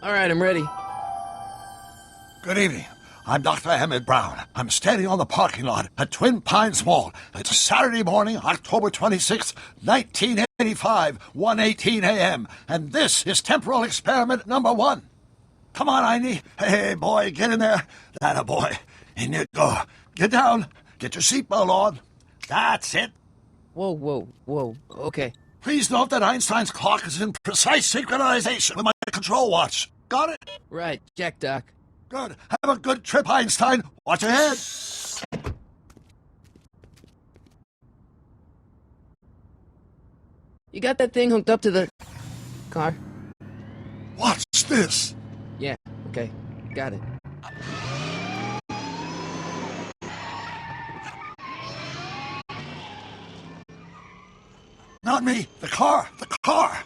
All right, I'm ready. Good evening. I'm Dr. Emmett Brown. I'm standing on the parking lot at Twin Pines Mall. It's Saturday morning, October 26th, 1985, 1:18 a.m. And this is temporal experiment number 1. Come on, Einie. Hey, boy, get in there. That a boy. In you go. Get down. Get your seatbelt on. That's it. Whoa. Okay. Please note that Einstein's clock is in precise synchronization with my control watch. Got it? Right. Check, Doc. Good. Have a good trip, Einstein. Watch ahead. You got that thing hooked up to the car? Watch this. Yeah. Okay. Got it. Not me. The car. The car.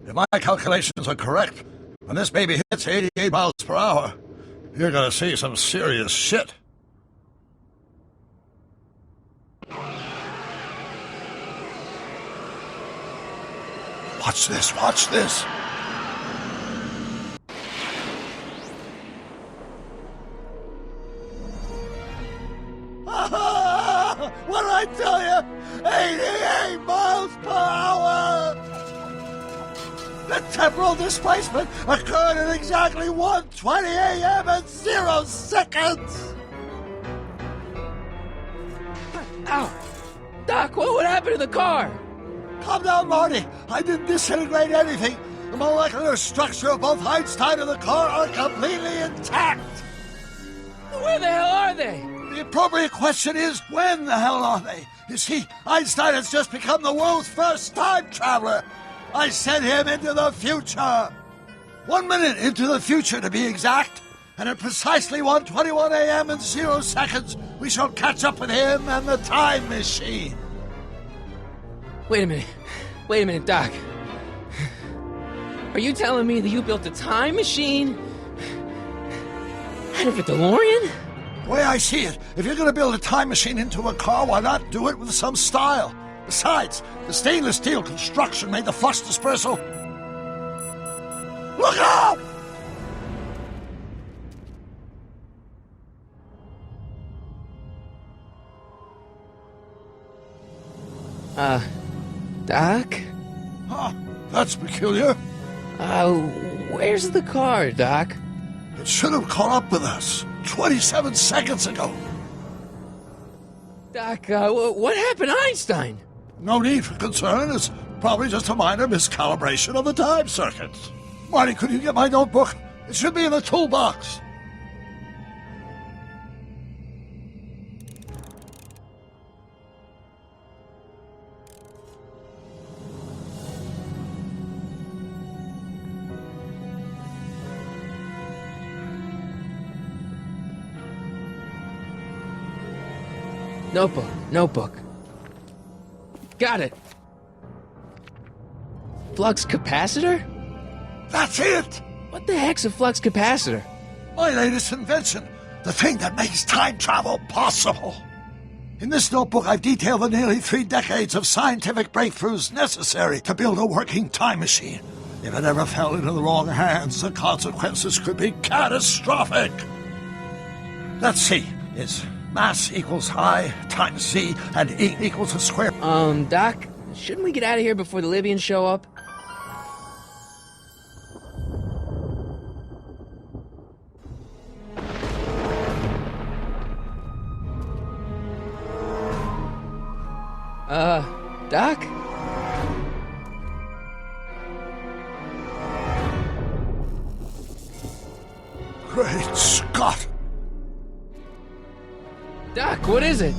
If my calculations are correct, when this baby hits 88 miles per hour, you're gonna see some serious shit. Watch this, watch this. What did I tell you? 88 miles per hour! The temporal displacement occurred at exactly 1:20 a.m. and 0 seconds! Ow! Doc, what happened to the car? Calm down, Marty. I didn't disintegrate anything. The molecular structure of both Einstein and the car are completely intact. Where the hell are they? The appropriate question is, when the hell are they? You see, Einstein has just become the world's first time traveler. I sent him into the future. 1 minute into the future, to be exact. And at precisely 1:21 a.m. and 0 seconds, we shall catch up with him and the time machine. Wait a minute, Doc. Are you telling me that you built a time machine out of a DeLorean? The way I see it, if you're going to build a time machine into a car, why not do it with some style? Besides, the stainless steel construction made the flux dispersal. Look out! Doc? Huh, that's peculiar. Where's the car, Doc? It should have caught up with us 27 seconds ago. Doc, what happened to Einstein? No need for concern. It's probably just a minor miscalibration of the time circuits. Marty, could you get my notebook? It should be in the toolbox. Notebook. Got it. Flux capacitor? That's it! What the heck's a flux capacitor? My latest invention. The thing that makes time travel possible. In this notebook, I've detailed the nearly 3 decades of scientific breakthroughs necessary to build a working time machine. If it ever fell into the wrong hands, the consequences could be catastrophic. Let's see. It's mass equals I times Z, and E equals the square. Doc, shouldn't we get out of here before the Libyans show up? Doc? Great Scott! Doc, what is it?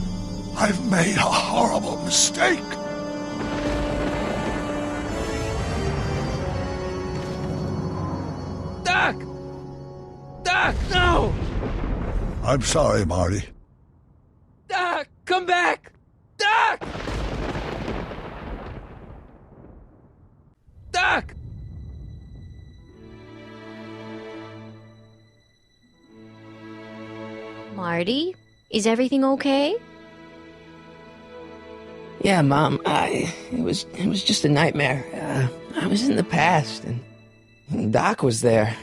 I've made a horrible mistake. Doc! Doc, no! I'm sorry, Marty. Doc, come back! Doc! Doc! Marty, Is everything okay? Yeah, Mom. It was just a nightmare. I was in the past, and Doc was there.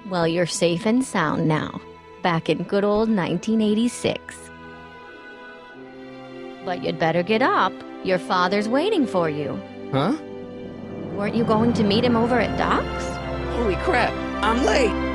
Well, you're safe and sound now, back in good old 1986. But you'd better get up. Your father's waiting for you. Huh? Weren't you going to meet him over at Doc's? Holy crap! I'm late.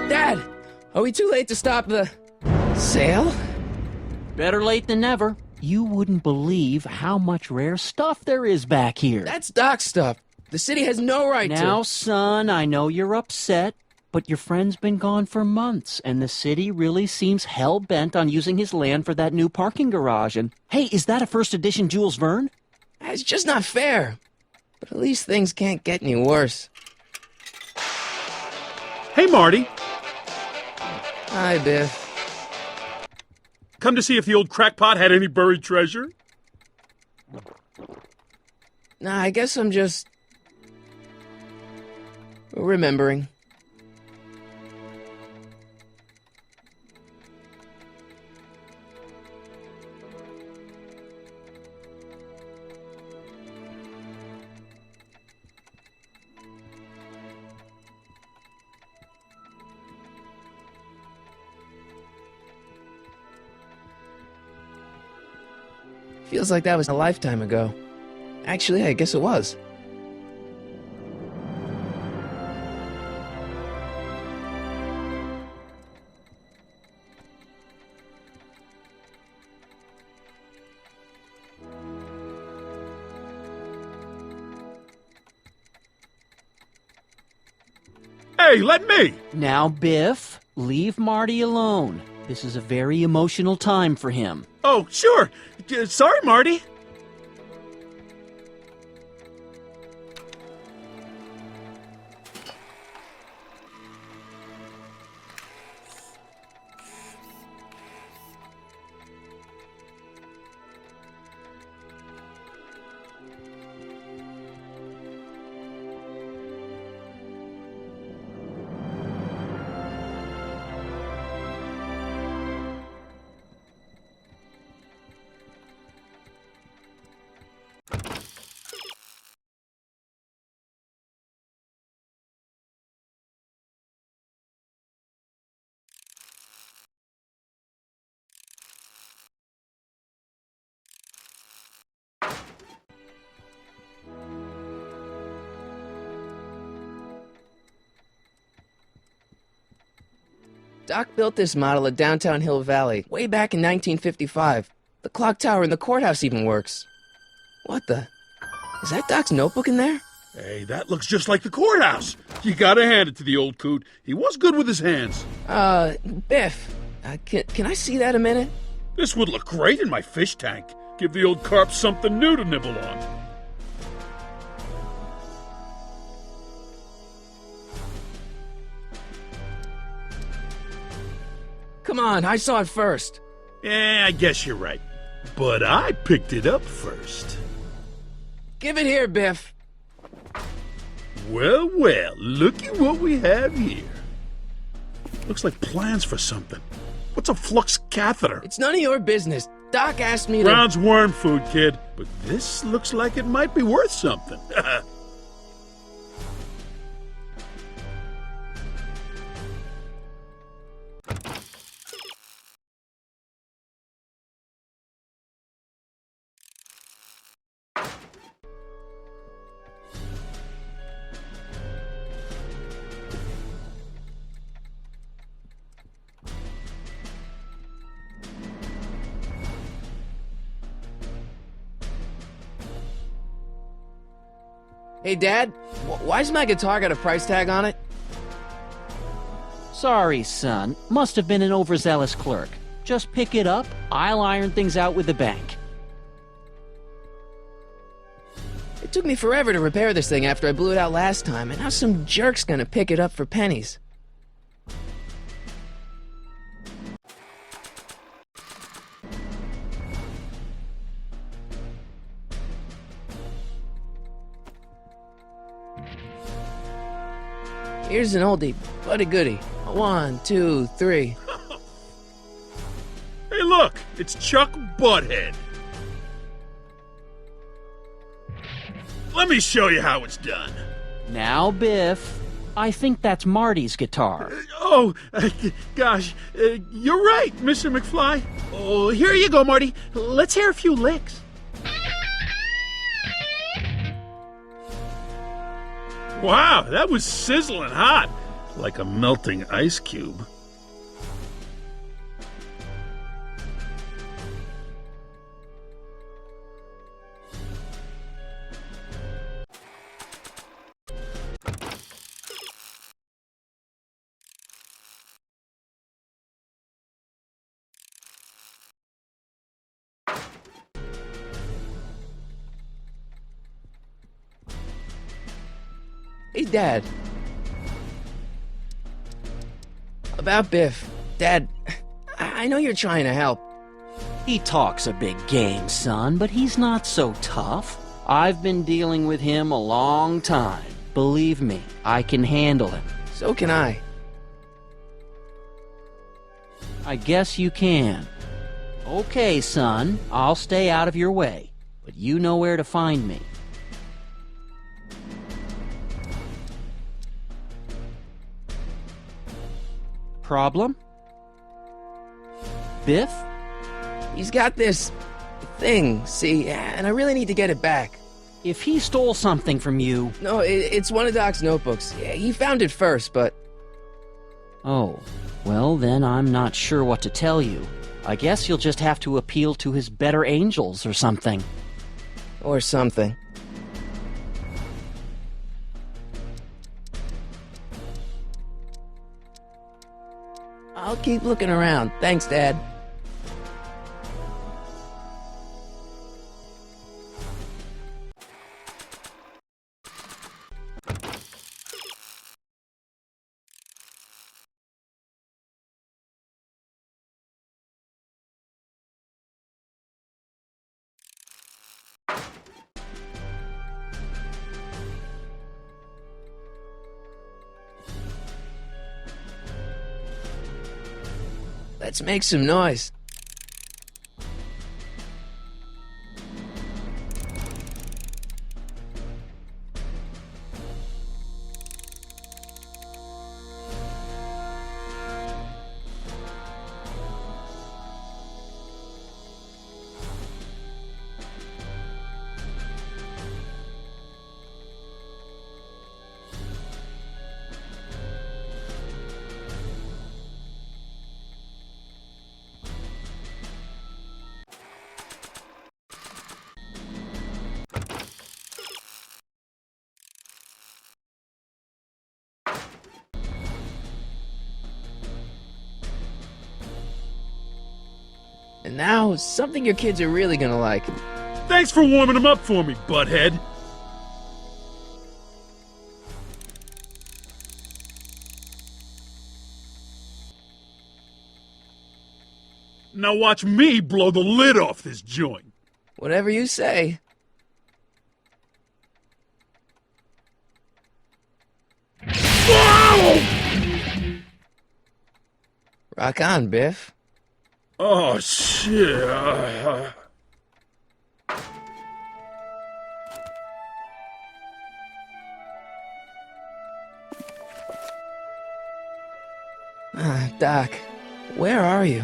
Dad, are we too late to stop the sale? Better late than never. You wouldn't believe how much rare stuff there is back here. That's Doc stuff. The city has no right to... Now, son, I know you're upset, but your friend's been gone for months, and the city really seems hell-bent on using his land for that new parking garage. And, hey, is that a first edition Jules Verne? It's just not fair. But at least things can't get any worse. Hey, Marty. Hi, Biff. Come to see if the old crackpot had any buried treasure? Nah, I guess I'm just... remembering. Feels like that was a lifetime ago. Actually, I guess it was. Hey, let me! Now, Biff, leave Marty alone. This is a very emotional time for him. Oh, sure. Sorry, Marty. Doc built this model at downtown Hill Valley way back in 1955. The clock tower in the courthouse even works. What the? Is that Doc's notebook in there? Hey, that looks just like the courthouse. You gotta hand it to the old coot. He was good with his hands. Biff, can I see that a minute? This would look great in my fish tank. Give the old carp something new to nibble on. Come on, I saw it first. I guess you're right. But I picked it up first. Give it here, Biff. Well, well, looky what we have here. Looks like plans for something. What's a flux catheter? It's none of your business. Doc asked me to... Brown's worm food, kid. But this looks like it might be worth something. Hey, Dad, why's my guitar got a price tag on it? Sorry, son. Must have been an overzealous clerk. Just pick it up. I'll iron things out with the bank. It took me forever to repair this thing after I blew it out last time, and now some jerk's gonna pick it up for pennies. Here's an oldie, but a goodie. 1, 2, 3. Hey, look! It's Chuck Butthead. Let me show you how it's done. Now, Biff. I think that's Marty's guitar. Gosh, you're right, Mr. McFly. Oh, here you go, Marty. Let's hear a few licks. Wow, that was sizzling hot, like a melting ice cube. Hey, Dad. About Biff. Dad, I know you're trying to help. He talks a big game, son, but he's not so tough. I've been dealing with him a long time. Believe me, I can handle him. So can I. I guess you can. Okay, son, I'll stay out of your way, but you know where to find me. Problem? Biff? He's got this thing, see, and I really need to get it back. If he stole something from you... No, it's one of Doc's notebooks. Yeah, he found it first, but... Oh, well then I'm not sure what to tell you. I guess you'll just have to appeal to his better angels or something. Or something. I'll keep looking around. Thanks, Dad. Let's make some noise. And now, something your kids are really gonna like. Thanks for warming them up for me, Butthead. Now watch me blow the lid off this joint. Whatever you say. Whoa! Rock on, Biff. Oh, shit. Doc, where are you?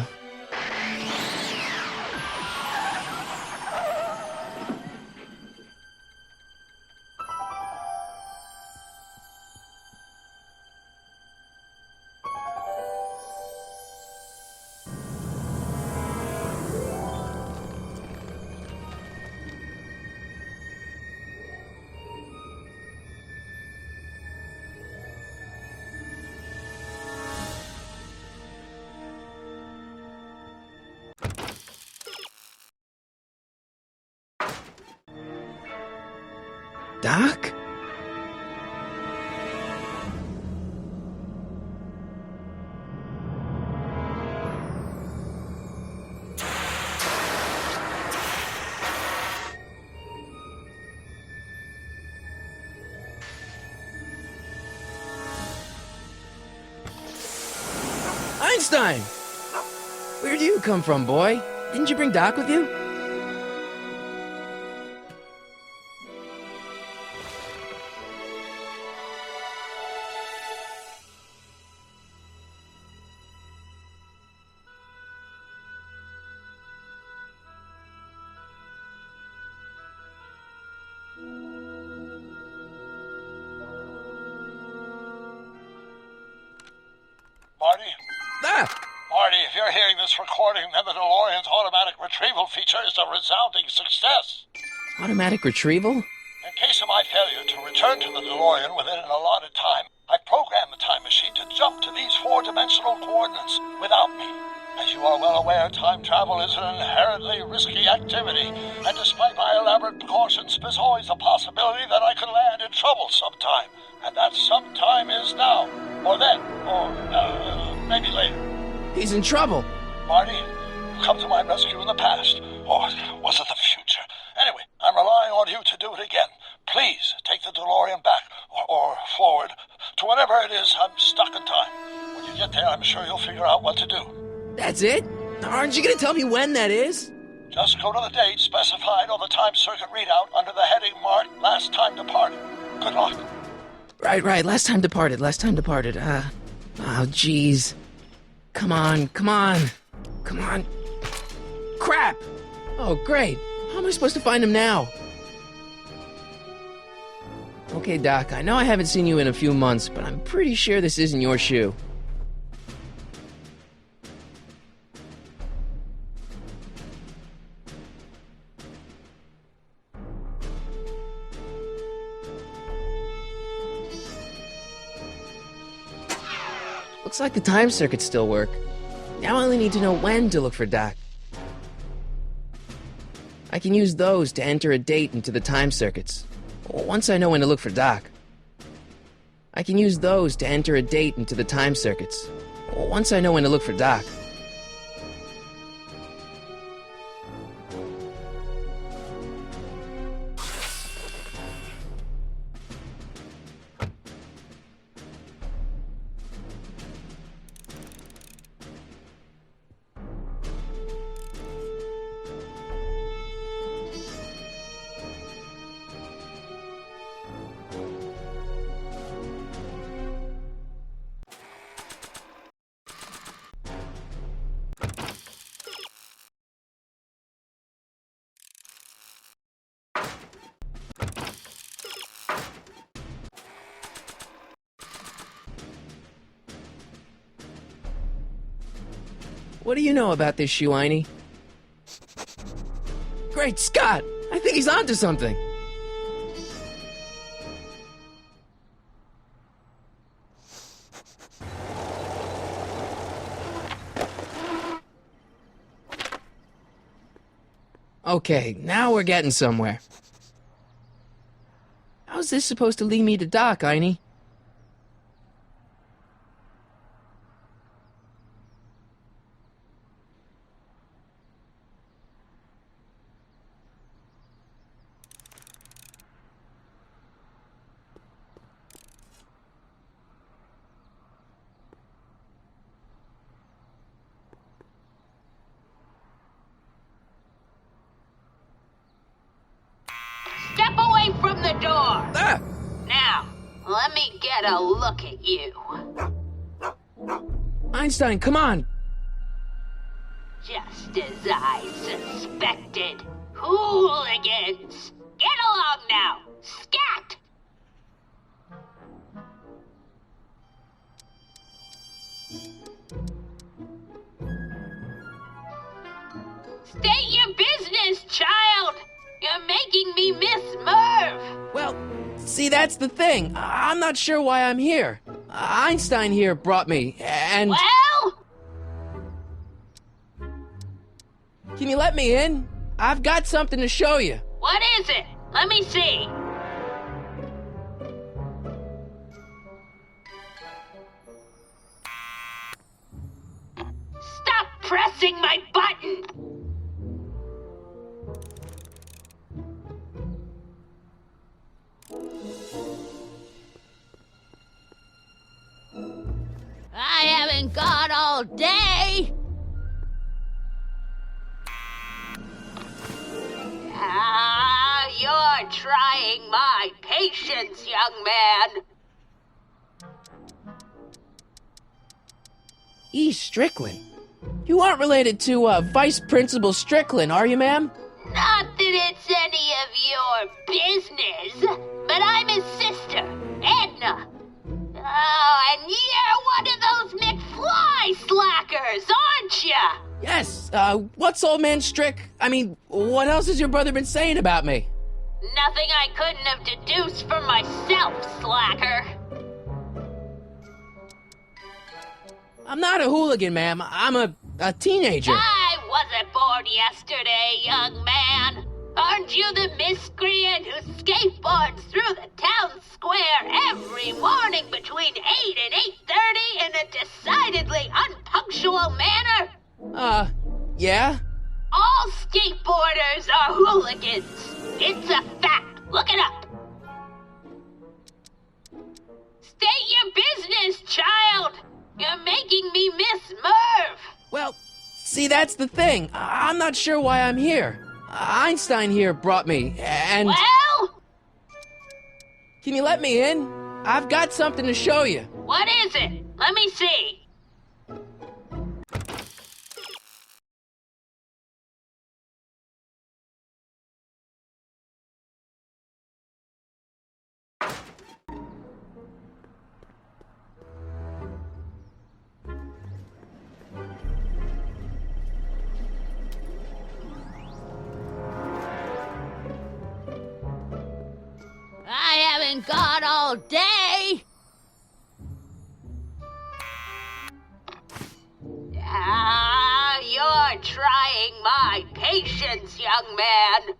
Doc? Einstein! Where'd you come from, boy? Didn't you bring Doc with you? Marty? Ah! Marty, if you're hearing this recording, then the DeLorean's automatic retrieval feature is a resounding success. Automatic retrieval? In case of my failure to return to the DeLorean within an allotted time, I programmed the time machine to jump to these four-dimensional coordinates without me. As you are well aware, time travel is an inherently risky activity, and despite my elaborate precautions, there's always a possibility that I could land in trouble sometime. And that sometime is now, or then, or maybe later. He's in trouble. Marty, you come to my rescue in the past, or was it the future? Anyway, I'm relying on you to do it again. Please take the DeLorean back, or forward, to whenever it is I'm stuck in time. When you get there, I'm sure you'll figure out what to do. That's it? Aren't you gonna tell me when that is? Just go to the date specified on the time circuit readout under the heading marked Last Time Departed. Good luck. Right. Last time departed. Oh, jeez. Come on. Crap! Oh, great. How am I supposed to find him now? Okay, Doc, I know I haven't seen you in a few months, but I'm pretty sure this isn't your shoe. Looks like the time circuits still work. Now I only need to know when to look for Doc. I can use those to enter a date into the time circuits. Once I know when to look for Doc. I can use those to enter a date into the time circuits. Once I know when to look for Doc. What do you know about this shoe, Einie? Great Scott! I think he's onto something! Okay, now we're getting somewhere. How's this supposed to lead me to Doc, Einie? Let me get a look at you. Einstein, come on! Just as I suspected. Hooligans! Get along now! Scat! State your business, child! You're making me miss Merv! Well, see, that's the thing. I'm not sure why I'm here. Einstein here brought me, and... Well? Can you let me in? I've got something to show you. What is it? Let me see. Stop pressing my button! I haven't got all day! You're trying my patience, young man. E. Strickland? You aren't related to, Vice Principal Strickland, are you, ma'am? Not that it's any of your business, but I'm his sister, Edna. Oh, and you're one of those McFly slackers, aren't ya? Yes, what's old man what else has your brother been saying about me? Nothing I couldn't have deduced for myself, slacker. I'm not a hooligan, ma'am. I'm a teenager. I wasn't born yesterday, young man. Aren't you the miscreant who skateboards through the town square every morning between 8 and 8:30 in a decidedly unpunctual manner? Yeah? All skateboarders are hooligans. It's a fact. Look it up. State your business, child. You're making me miss Merv. Well, see, that's the thing. I'm not sure why I'm here. Einstein here brought me, and... Well? Can you let me in? I've got something to show you. What is it? Let me see. I haven't got all day. You're trying my patience, young man.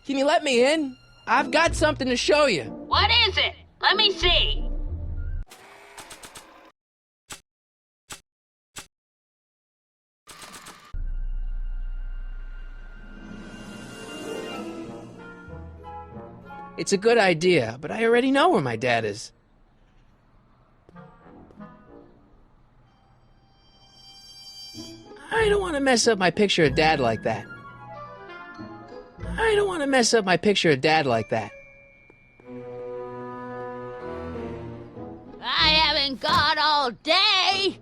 Can you let me in? I've got something to show you. What is it? Let me see. It's a good idea, but I already know where my dad is. I don't want to mess up my picture of Dad like that. I don't want to mess up my picture of Dad like that. I haven't got all day.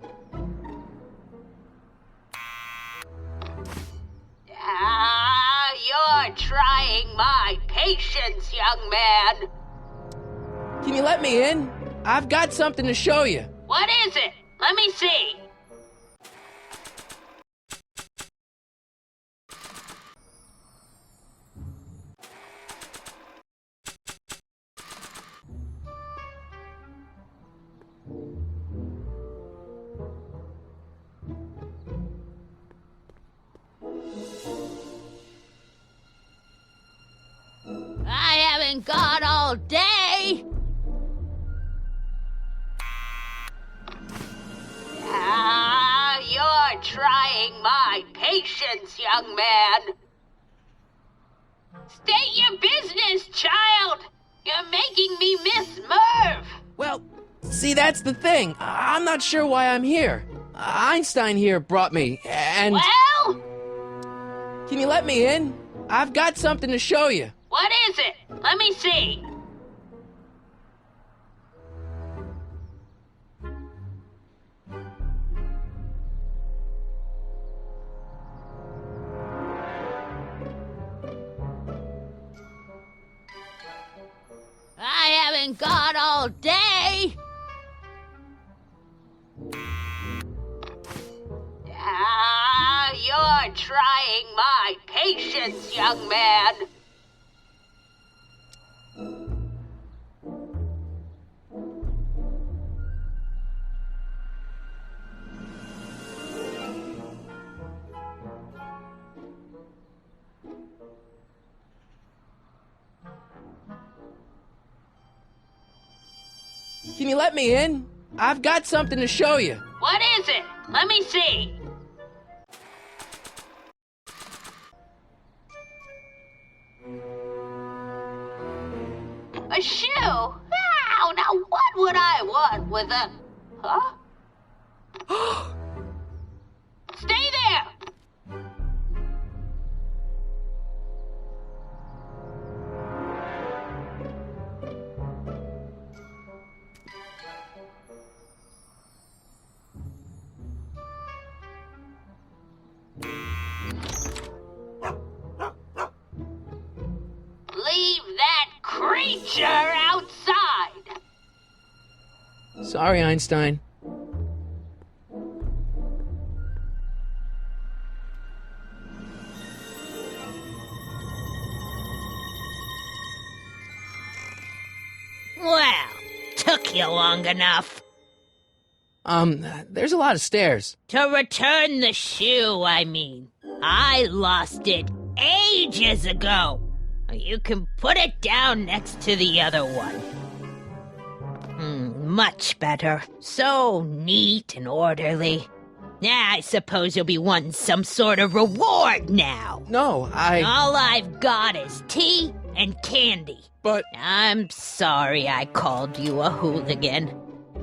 You're trying my patience, young man. Can you let me in? I've got something to show you. What is it? Let me see. I haven't got all day. You're trying my patience, young man. State your business, child. You're making me miss Merv. Well, see, that's the thing. I'm not sure why I'm here. Einstein here brought me, and... Well? Can you let me in? I've got something to show you. What is it? Let me see. thank God all day. You're trying my patience, young man. Can you let me in? I've got something to show you. What is it? Let me see. A shoe? Wow, now what would I want with a... Huh? Stay there! Leave that creature outside! Sorry, Einstein. Well, took you long enough. There's a lot of stairs. To return the shoe, I mean. I lost it ages ago. You can put it down next to the other one. Much better. So neat and orderly. I suppose you'll be wanting some sort of reward now. No, All I've got is tea and candy. But... I'm sorry I called you a hooligan.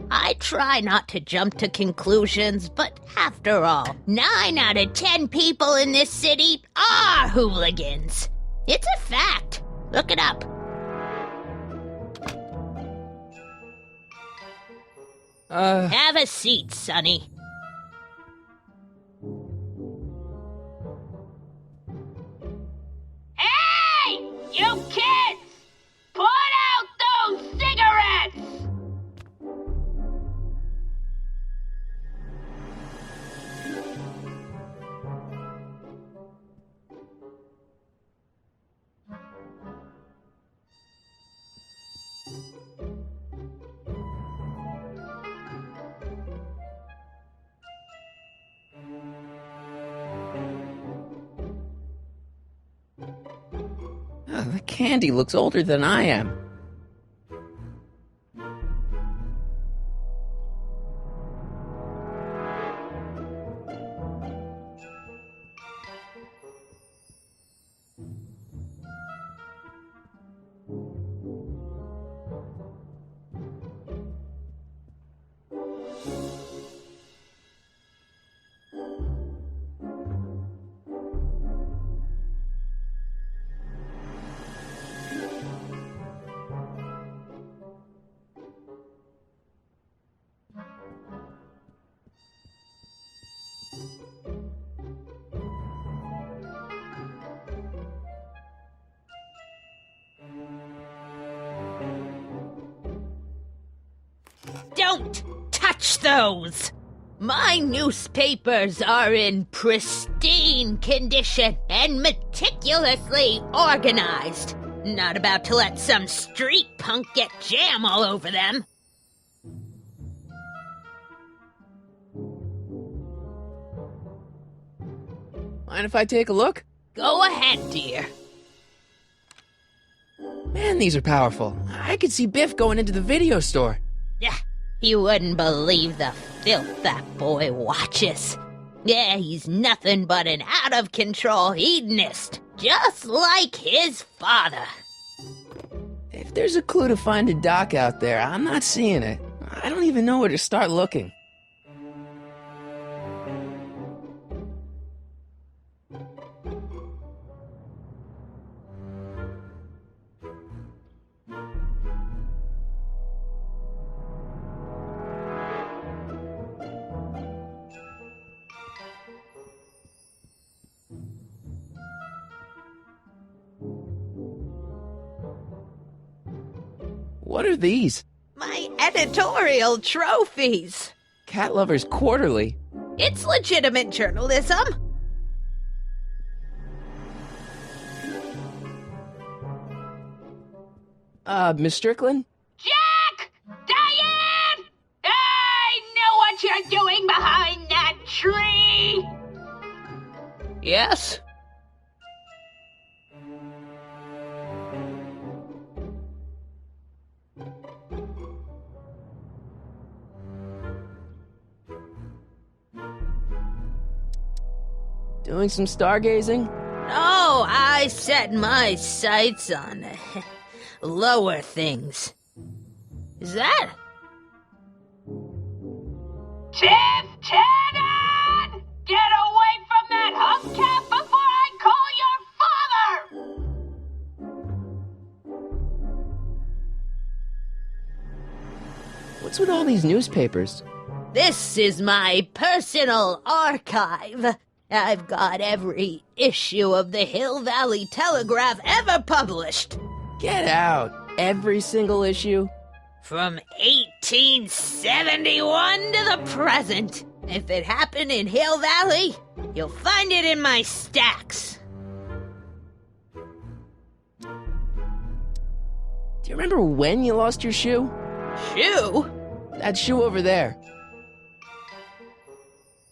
I try not to jump to conclusions, but after all, 9 out of 10 people in this city are hooligans. It's a fact. Look it up. Have a seat, Sonny. Hey! You kids! Put out those cigarettes! The candy looks older than I am. Don't touch those! My newspapers are in pristine condition and meticulously organized. Not about to let some street punk get jam all over them. Mind if I take a look? Go ahead, dear. Man, these are powerful. I could see Biff going into the video store. Yeah, you wouldn't believe the filth that boy watches. Yeah, he's nothing but an out-of-control hedonist, just like his father. If there's a clue to find a doc out there, I'm not seeing it. I don't even know where to start looking. What are these? My editorial trophies. Cat Lovers Quarterly. It's legitimate journalism. Miss Strickland? Jack! Diane! I know what you're doing behind that tree! Yes? Doing some stargazing? Oh, I set my sights on lower things. Is that? Tiff Tannen! Get away from that hubcap before I call your father! What's with all these newspapers? This is my personal archive. I've got every issue of the Hill Valley Telegraph ever published. Get out! Every single issue? From 1871 to the present. If it happened in Hill Valley, you'll find it in my stacks. Do you remember when you lost your shoe? Shoe? That shoe over there.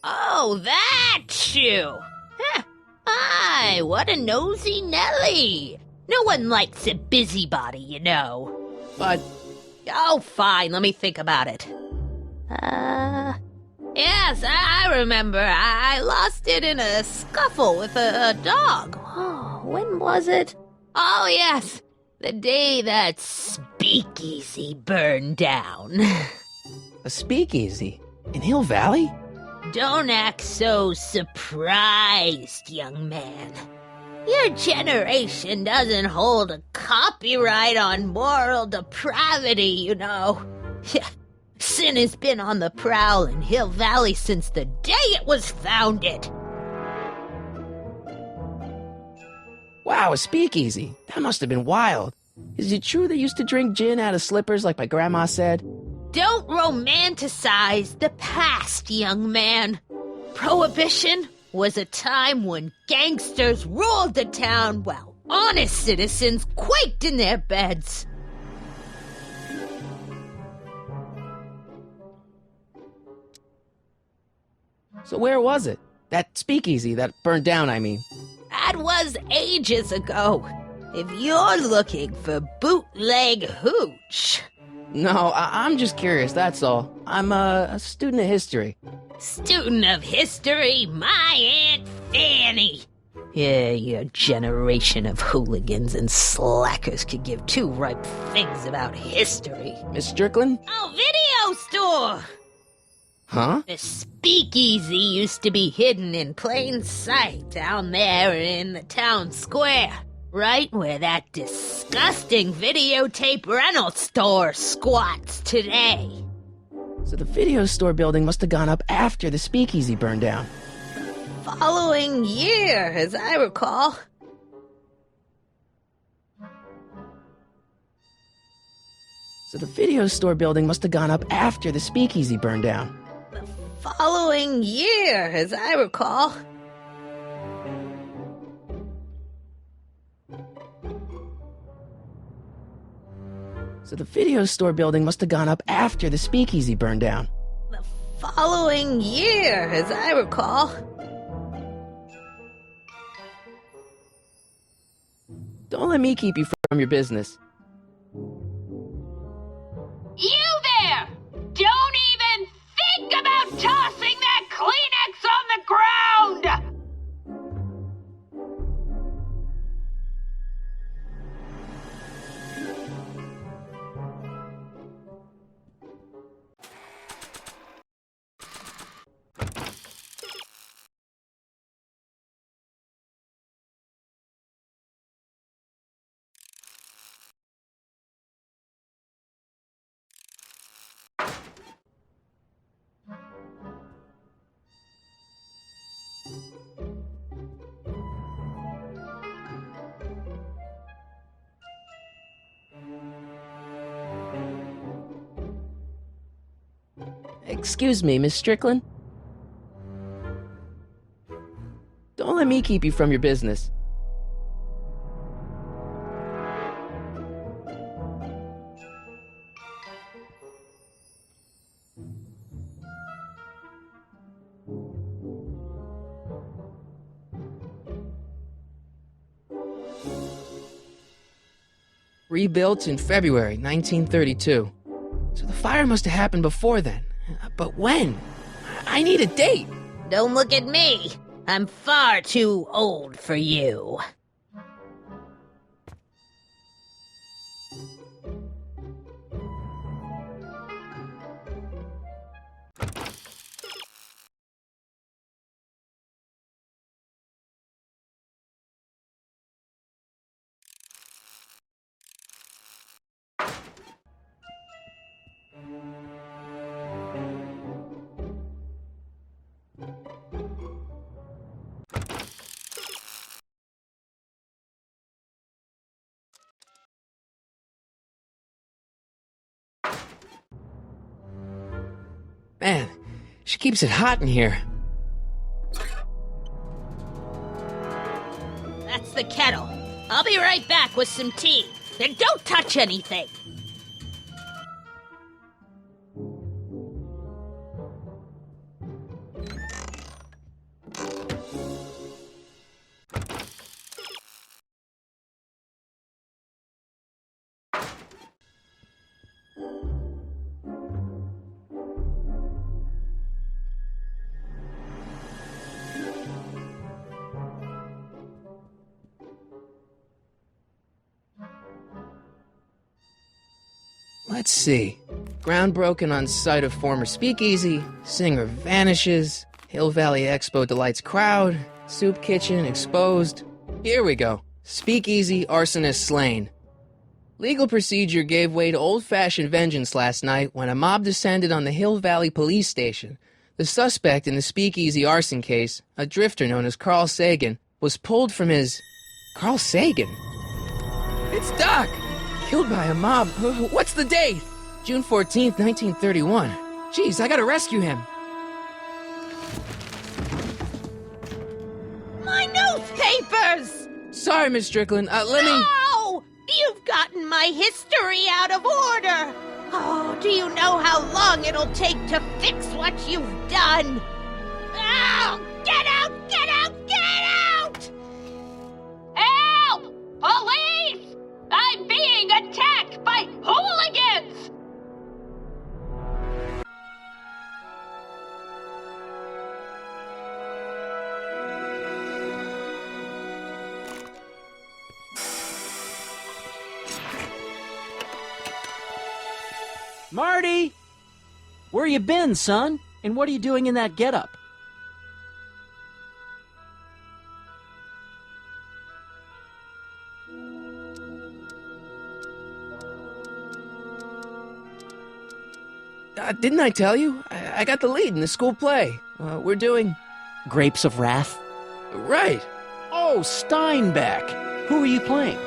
Oh, that shoe! Huh. Aye, what a nosy Nelly! No one likes a busybody, you know. But Oh, fine, let me think about it. Yes, I remember. I lost it in a scuffle with a dog. Oh, when was it? Oh, yes, the day that speakeasy burned down. a speakeasy? In Hill Valley? Don't act so surprised, young man. Your generation doesn't hold a copyright on moral depravity, you know. Sin has been on the prowl in Hill Valley since the day it was founded. Wow, a speakeasy. That must have been wild. Is it true they used to drink gin out of slippers like my grandma said? Don't romanticize the past, young man. Prohibition was a time when gangsters ruled the town while honest citizens quaked in their beds. So where was it? That speakeasy that burned down, I mean. That was ages ago. If you're looking for bootleg hooch. No, I'm just curious, that's all. I'm a student of history. Student of history, my Aunt Fanny. Yeah, your generation of hooligans and slackers could give two ripe figs about history. Miss Strickland? Oh, video store! Huh? The speakeasy used to be hidden in plain sight down there in the town square. Right where that disgusting videotape rental store squats today. So the video store building must have gone up after the speakeasy burned down. Following year, as I recall. So the video store building must have gone up after the speakeasy burned down. Following year, as I recall. So the video store building must have gone up after the speakeasy burned down. The following year, as I recall. Don't let me keep you from your business. You there! Don't even think about tossing that Kleenex on the ground! Excuse me, Miss Strickland? Don't let me keep you from your business. Rebuilt in February 1932. So the fire must have happened before then. But when? I need a date. Don't look at me. I'm far too old for you. Man, she keeps it hot in here. That's the kettle. I'll be right back with some tea. And don't touch anything. Let's see. Ground broken on site of former speakeasy, singer vanishes, Hill Valley Expo delights crowd, soup kitchen exposed. Here we go. Speakeasy arsonist slain. Legal procedure gave way to old-fashioned vengeance last night when a mob descended on the Hill Valley police station. The suspect in the speakeasy arson case, a drifter known as Carl Sagan, was pulled from his... Carl Sagan? It's Doc! Killed by a mob. What's the date? June 14th, 1931. Jeez, I gotta rescue him. My newspapers! Sorry, Miss Strickland. Let me... No! You've gotten my history out of order! Oh, do you know how long it'll take to fix what you've done? Oh, get out! Get out! Get out! Help! Police! I'm being attacked by hooligans! Marty! Where you been, son? And what are you doing in that getup? Didn't I tell you? I got the lead in the school play. We're doing... Grapes of Wrath? Right. Oh, Steinbeck! Who are you playing?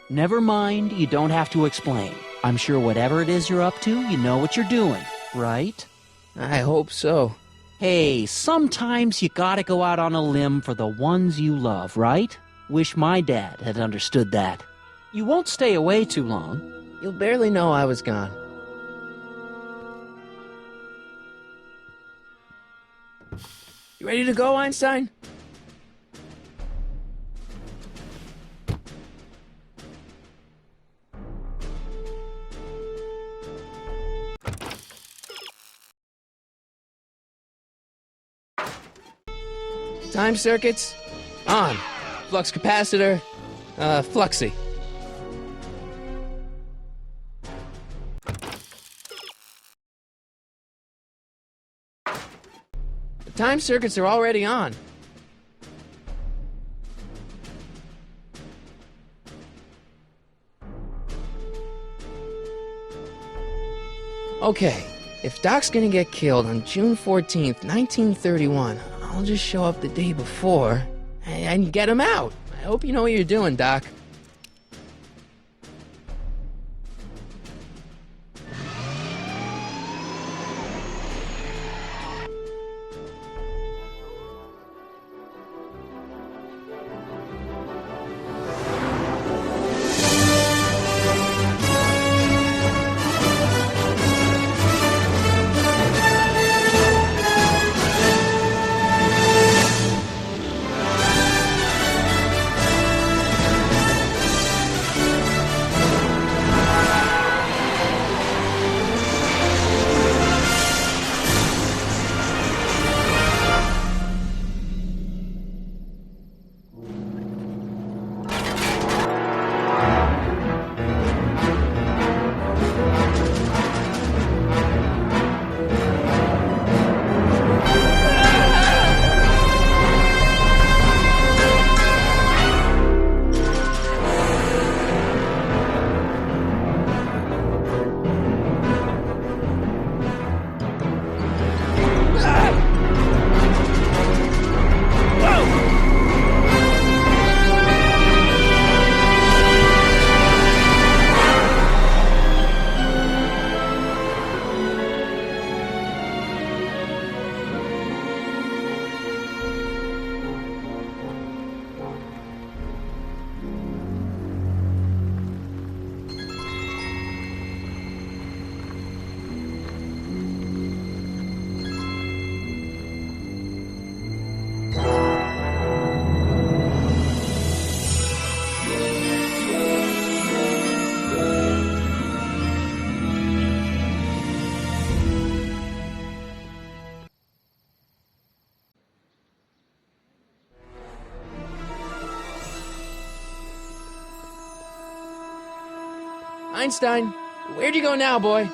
Never mind, you don't have to explain. I'm sure whatever it is you're up to, you know what you're doing, right? I hope so. Hey, sometimes you gotta go out on a limb for the ones you love, right? Wish my dad had understood that. You won't stay away too long. You'll barely know I was gone. You ready to go, Einstein? Time circuits on. Flux capacitor, fluxy. The time circuits are already on. Okay, if Doc's gonna get killed on June 14th, 1931, I'll just show up the day before and get him out. I hope you know what you're doing, Doc. Einstein, where'd you go now, boy?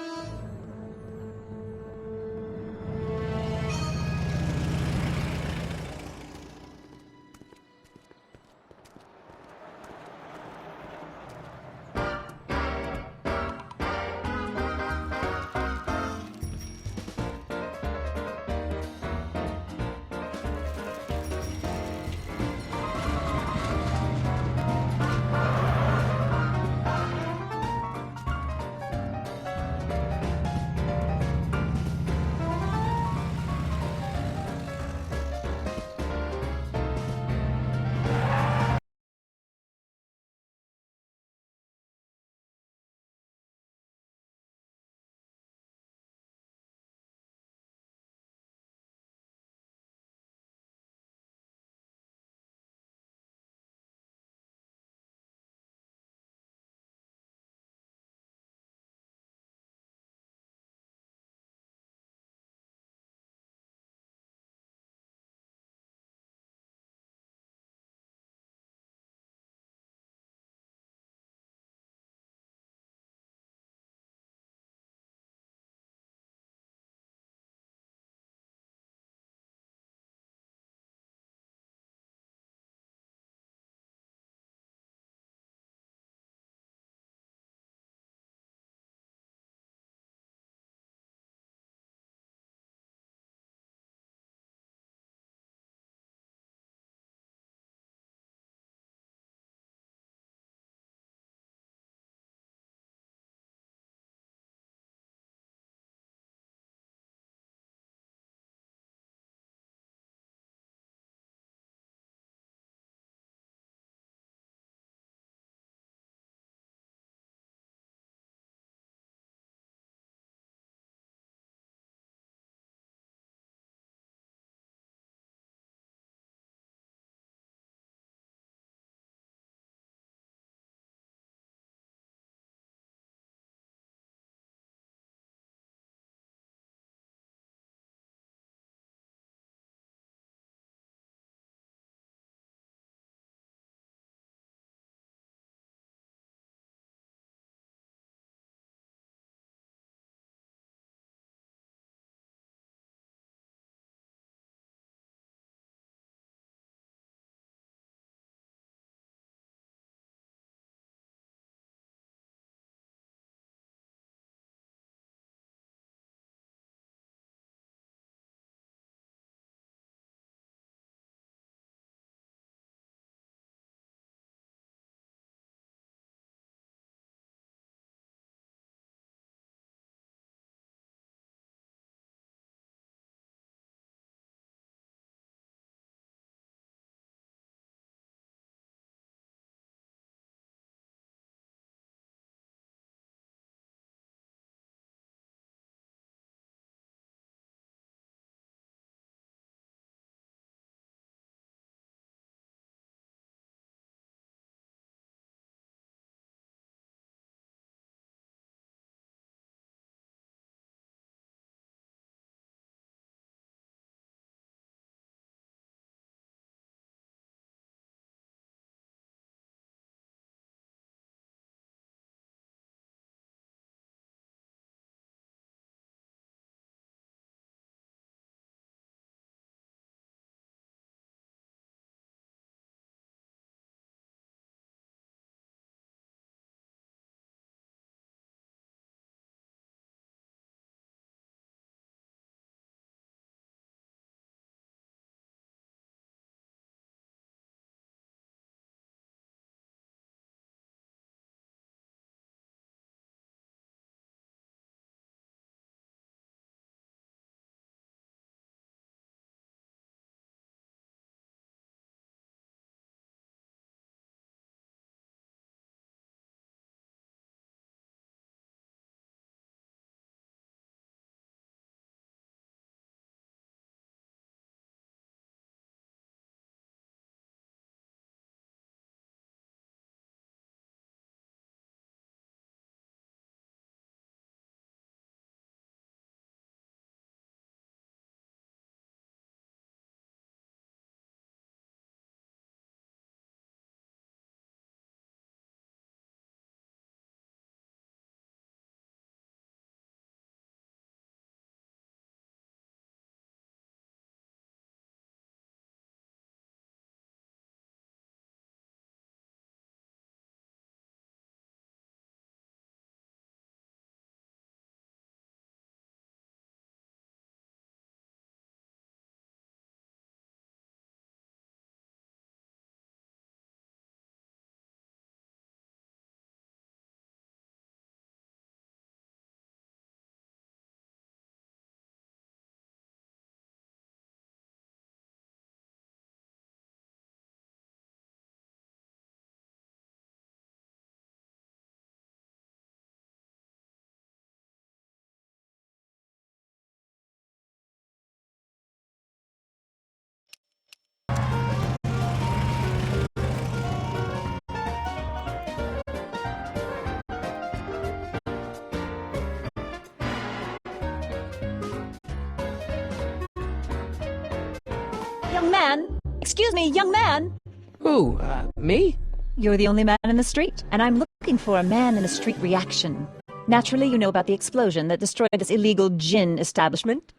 Young man! Excuse me, young man! Who, me? You're the only man in the street, and I'm looking for a man-in-the-street reaction. Naturally, you know about the explosion that destroyed this illegal gin establishment.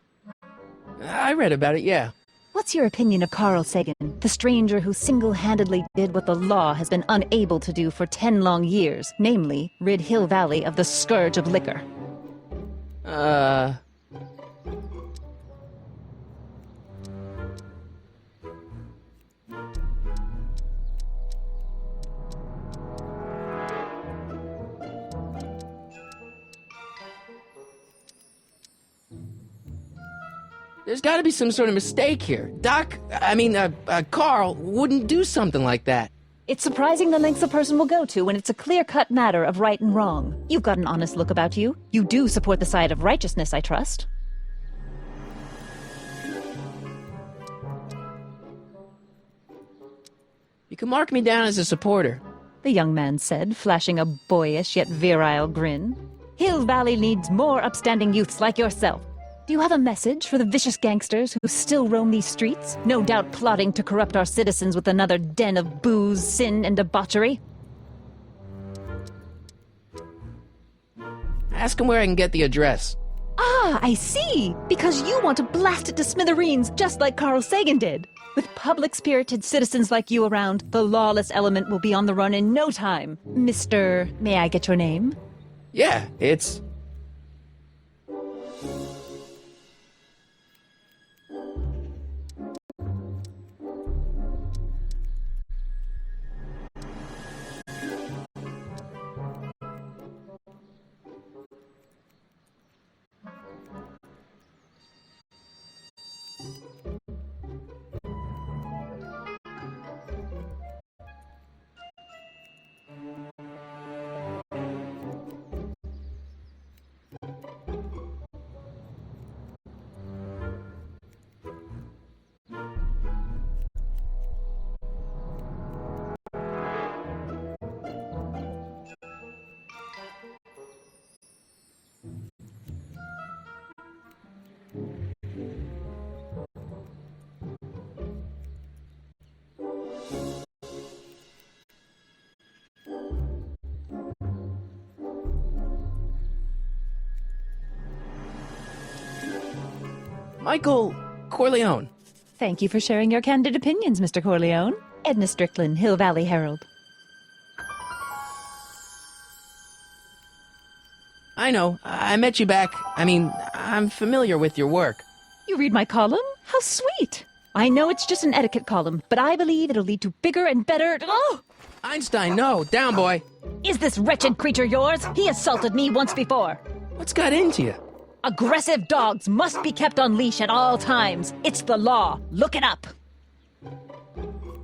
I read about it, yeah. What's your opinion of Carl Sagan, the stranger who single-handedly did what the law has been unable to do for 10 long years, namely, rid Hill Valley of the scourge of liquor? There's gotta be some sort of mistake here. Carl wouldn't do something like that. It's surprising the lengths a person will go to when it's a clear-cut matter of right and wrong. You've got an honest look about you. You do support the side of righteousness, I trust. You can mark me down as a supporter. The young man said, flashing a boyish yet virile grin. Hill Valley needs more upstanding youths like yourself. Do you have a message for the vicious gangsters who still roam these streets, no doubt plotting to corrupt our citizens with another den of booze, sin, and debauchery? Ask him where I can get the address. Ah, I see! Because you want to blast it to smithereens, just like Carl Sagan did. With public-spirited citizens like you around, the lawless element will be on the run in no time. Mr. May I get your name? Yeah, it's... Michael Corleone. Thank you for sharing your candid opinions, Mr. Corleone. Edna Strickland, Hill Valley Herald. I know. I met you back. I'm familiar with your work. You read my column? How sweet! I know it's just an etiquette column, but I believe it'll lead to bigger and better... Oh! Einstein, no. Down, boy. Is this wretched creature yours? He assaulted me once before. What's got into you? Aggressive dogs must be kept on leash at all times. It's the law. Look it up.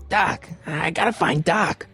Doc. I gotta find Doc.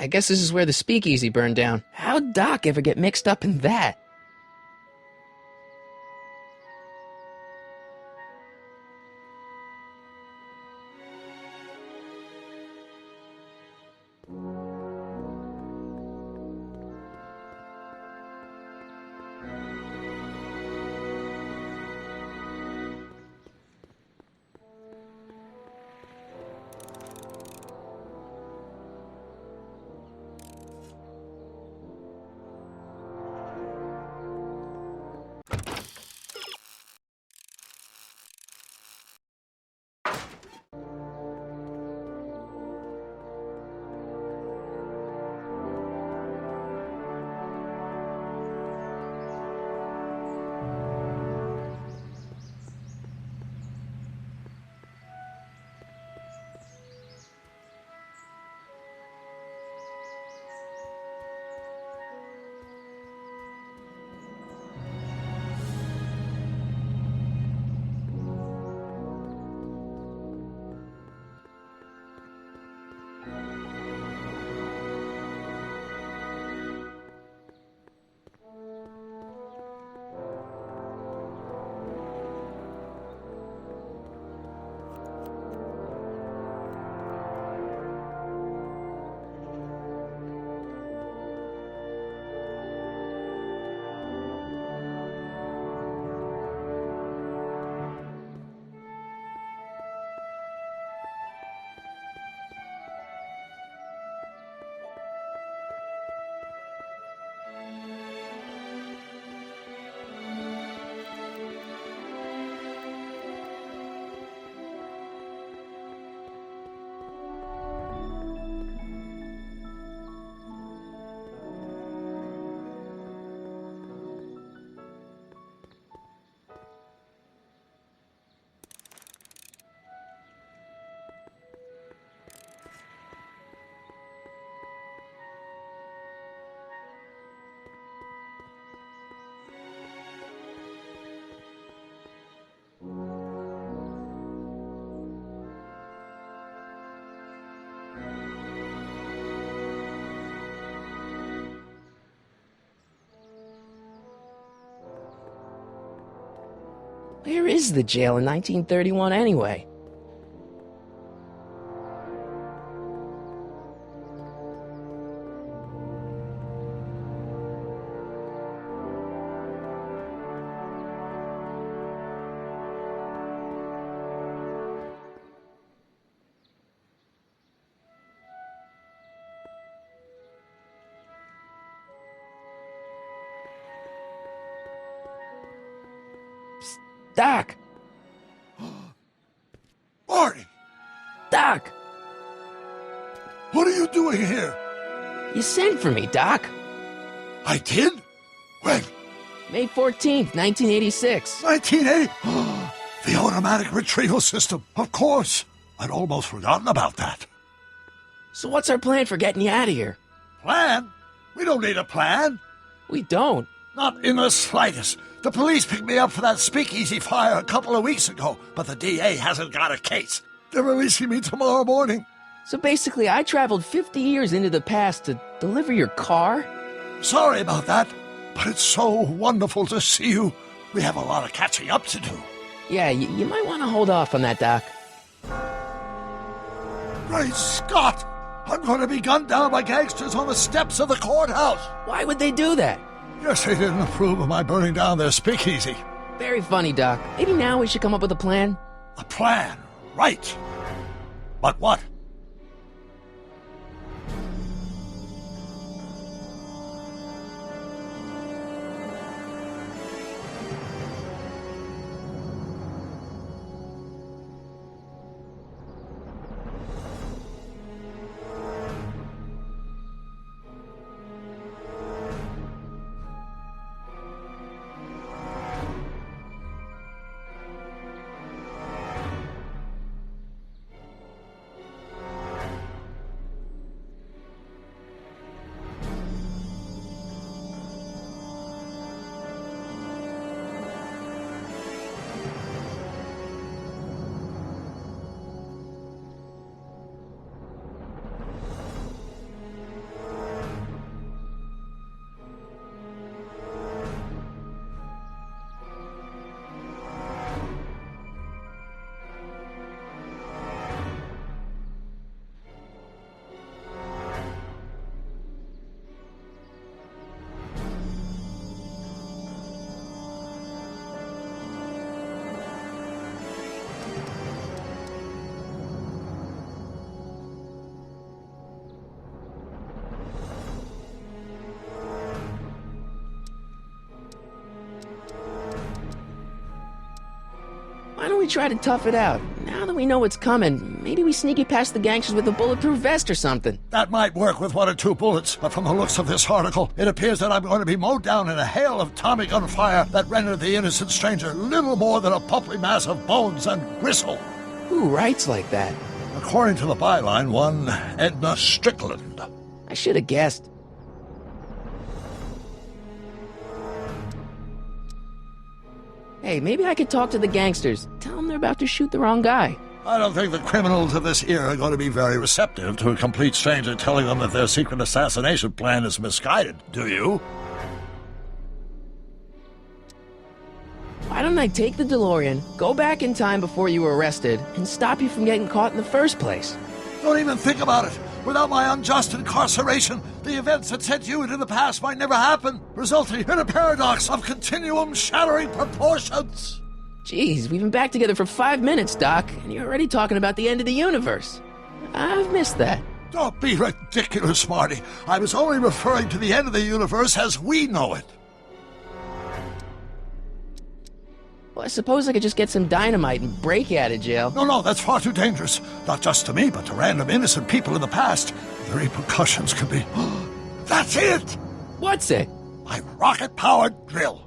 I guess this is where the speakeasy burned down. How'd Doc ever get mixed up in that? Where is the jail in 1931 anyway? Doc! Marty! Doc! What are you doing here? You sent for me, Doc. I did? When? May 14th, 1986. 1980? The automatic retrieval system. Of course. I'd almost forgotten about that. So what's our plan for getting you out of here? Plan? We don't need a plan. We don't. Not in the slightest. The police picked me up for that speakeasy fire a couple of weeks ago, but the DA hasn't got a case. They're releasing me tomorrow morning. So basically, I traveled 50 years into the past to deliver your car? Sorry about that, but it's so wonderful to see you. We have a lot of catching up to do. Yeah, you might want to hold off on that, Doc. Great Scott! I'm going to be gunned down by gangsters on the steps of the courthouse. Why would they do that? Guess they didn't approve of my burning down their speakeasy. Very funny, Doc. Maybe now we should come up with a plan? A plan, right. But what? Why don't we try to tough it out? Now that we know what's coming, maybe we sneak it past the gangsters with a bulletproof vest or something. That might work with 1 or 2 bullets, but from the looks of this article, it appears that I'm going to be mowed down in a hail of Tommy gun fire that rendered the innocent stranger little more than a pulpy mass of bones and gristle. Who writes like that? According to the byline, one Edna Strickland. I should have guessed. Hey, maybe I could talk to the gangsters. Tell them they're about to shoot the wrong guy. I don't think the criminals of this era are going to be very receptive to a complete stranger telling them that their secret assassination plan is misguided, do you? Why don't I take the DeLorean, go back in time before you were arrested, and stop you from getting caught in the first place? Don't even think about it. Without my unjust incarceration, the events that sent you into the past might never happen, resulting in a paradox of continuum-shattering proportions. Jeez, we've been back together for 5 minutes, Doc, and you're already talking about the end of the universe. I've missed that. Don't be ridiculous, Marty. I was only referring to the end of the universe as we know it. Well, I suppose I could just get some dynamite and break you out of jail. No, that's far too dangerous. Not just to me, but to random innocent people in the past. The repercussions could be... That's it! What's it? My rocket-powered drill.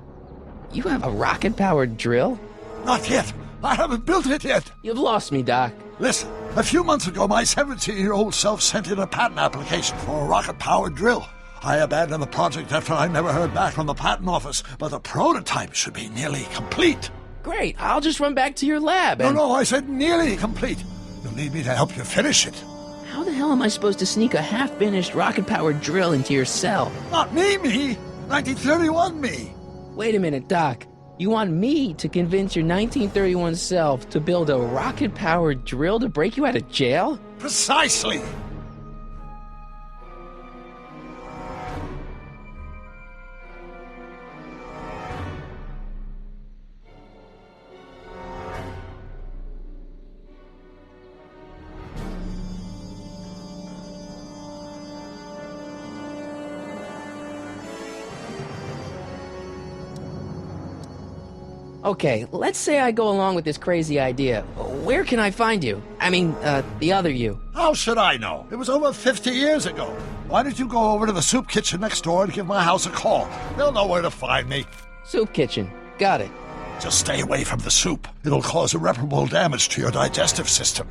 You have a rocket-powered drill? Not yet. I haven't built it yet. You've lost me, Doc. Listen, a few months ago, my 17-year-old self sent in a patent application for a rocket-powered drill. I abandoned the project after I never heard back from the patent office, but the prototype should be nearly complete. Great, I'll just run back to your lab and... No, I said nearly complete. You'll need me to help you finish it. How the hell am I supposed to sneak a half-finished rocket-powered drill into your cell? Not me. 1931 me. Wait a minute, Doc. You want me to convince your 1931 self to build a rocket-powered drill to break you out of jail? Precisely. Okay, let's say I go along with this crazy idea. Where can I find you? I mean, the other you. How should I know? It was over 50 years ago. Why don't you go over to the soup kitchen next door and give my house a call? They'll know where to find me. Soup kitchen. Got it. Just stay away from the soup. It'll cause irreparable damage to your digestive system.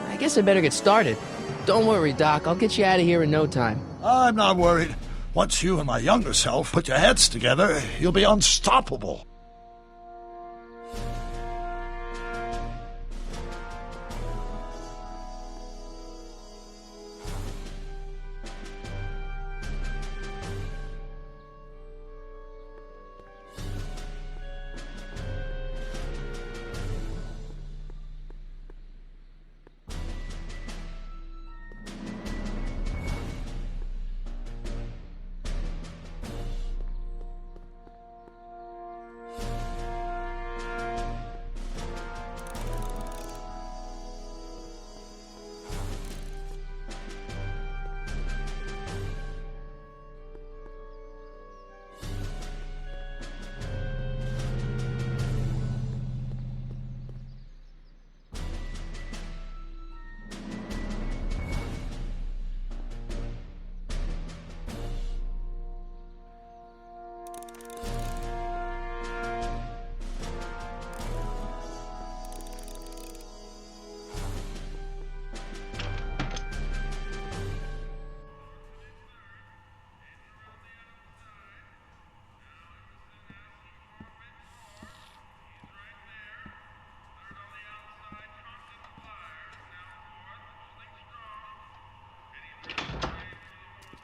I guess I better get started. Don't worry, Doc. I'll get you out of here in no time. I'm not worried. Once you and my younger self put your heads together, you'll be unstoppable.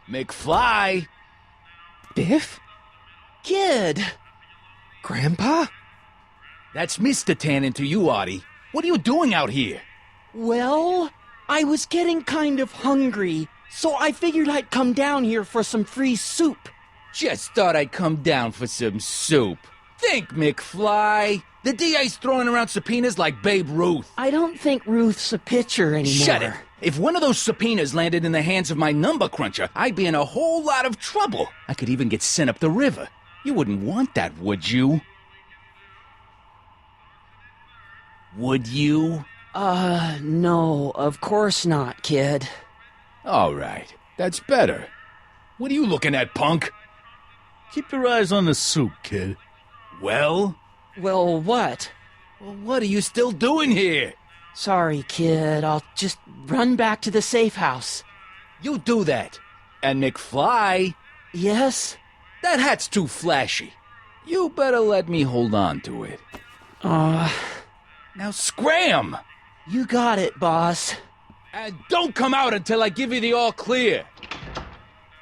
McFly! Biff? Kid! Grandpa? That's Mr. Tannen to you, Artie. What are you doing out here? Well, I was getting kind of hungry, so I figured I'd come down here for some free soup. Just thought I'd come down for some soup. Think, McFly. The DA's throwing around subpoenas like Babe Ruth. I don't think Ruth's a pitcher anymore. Shut it. If one of those subpoenas landed in the hands of my number cruncher, I'd be in a whole lot of trouble. I could even get sent up the river. You wouldn't want that, would you? Would you? No, of course not, kid. All right, that's better. What are you looking at, punk? Keep your eyes on the soup, kid. Well? Well, what? Well, what are you still doing here? Sorry, kid. I'll just run back to the safe house. You do that. And McFly? Yes? That hat's too flashy. You better let me hold on to it. Now scram! You got it, boss. And don't come out until I give you the all clear.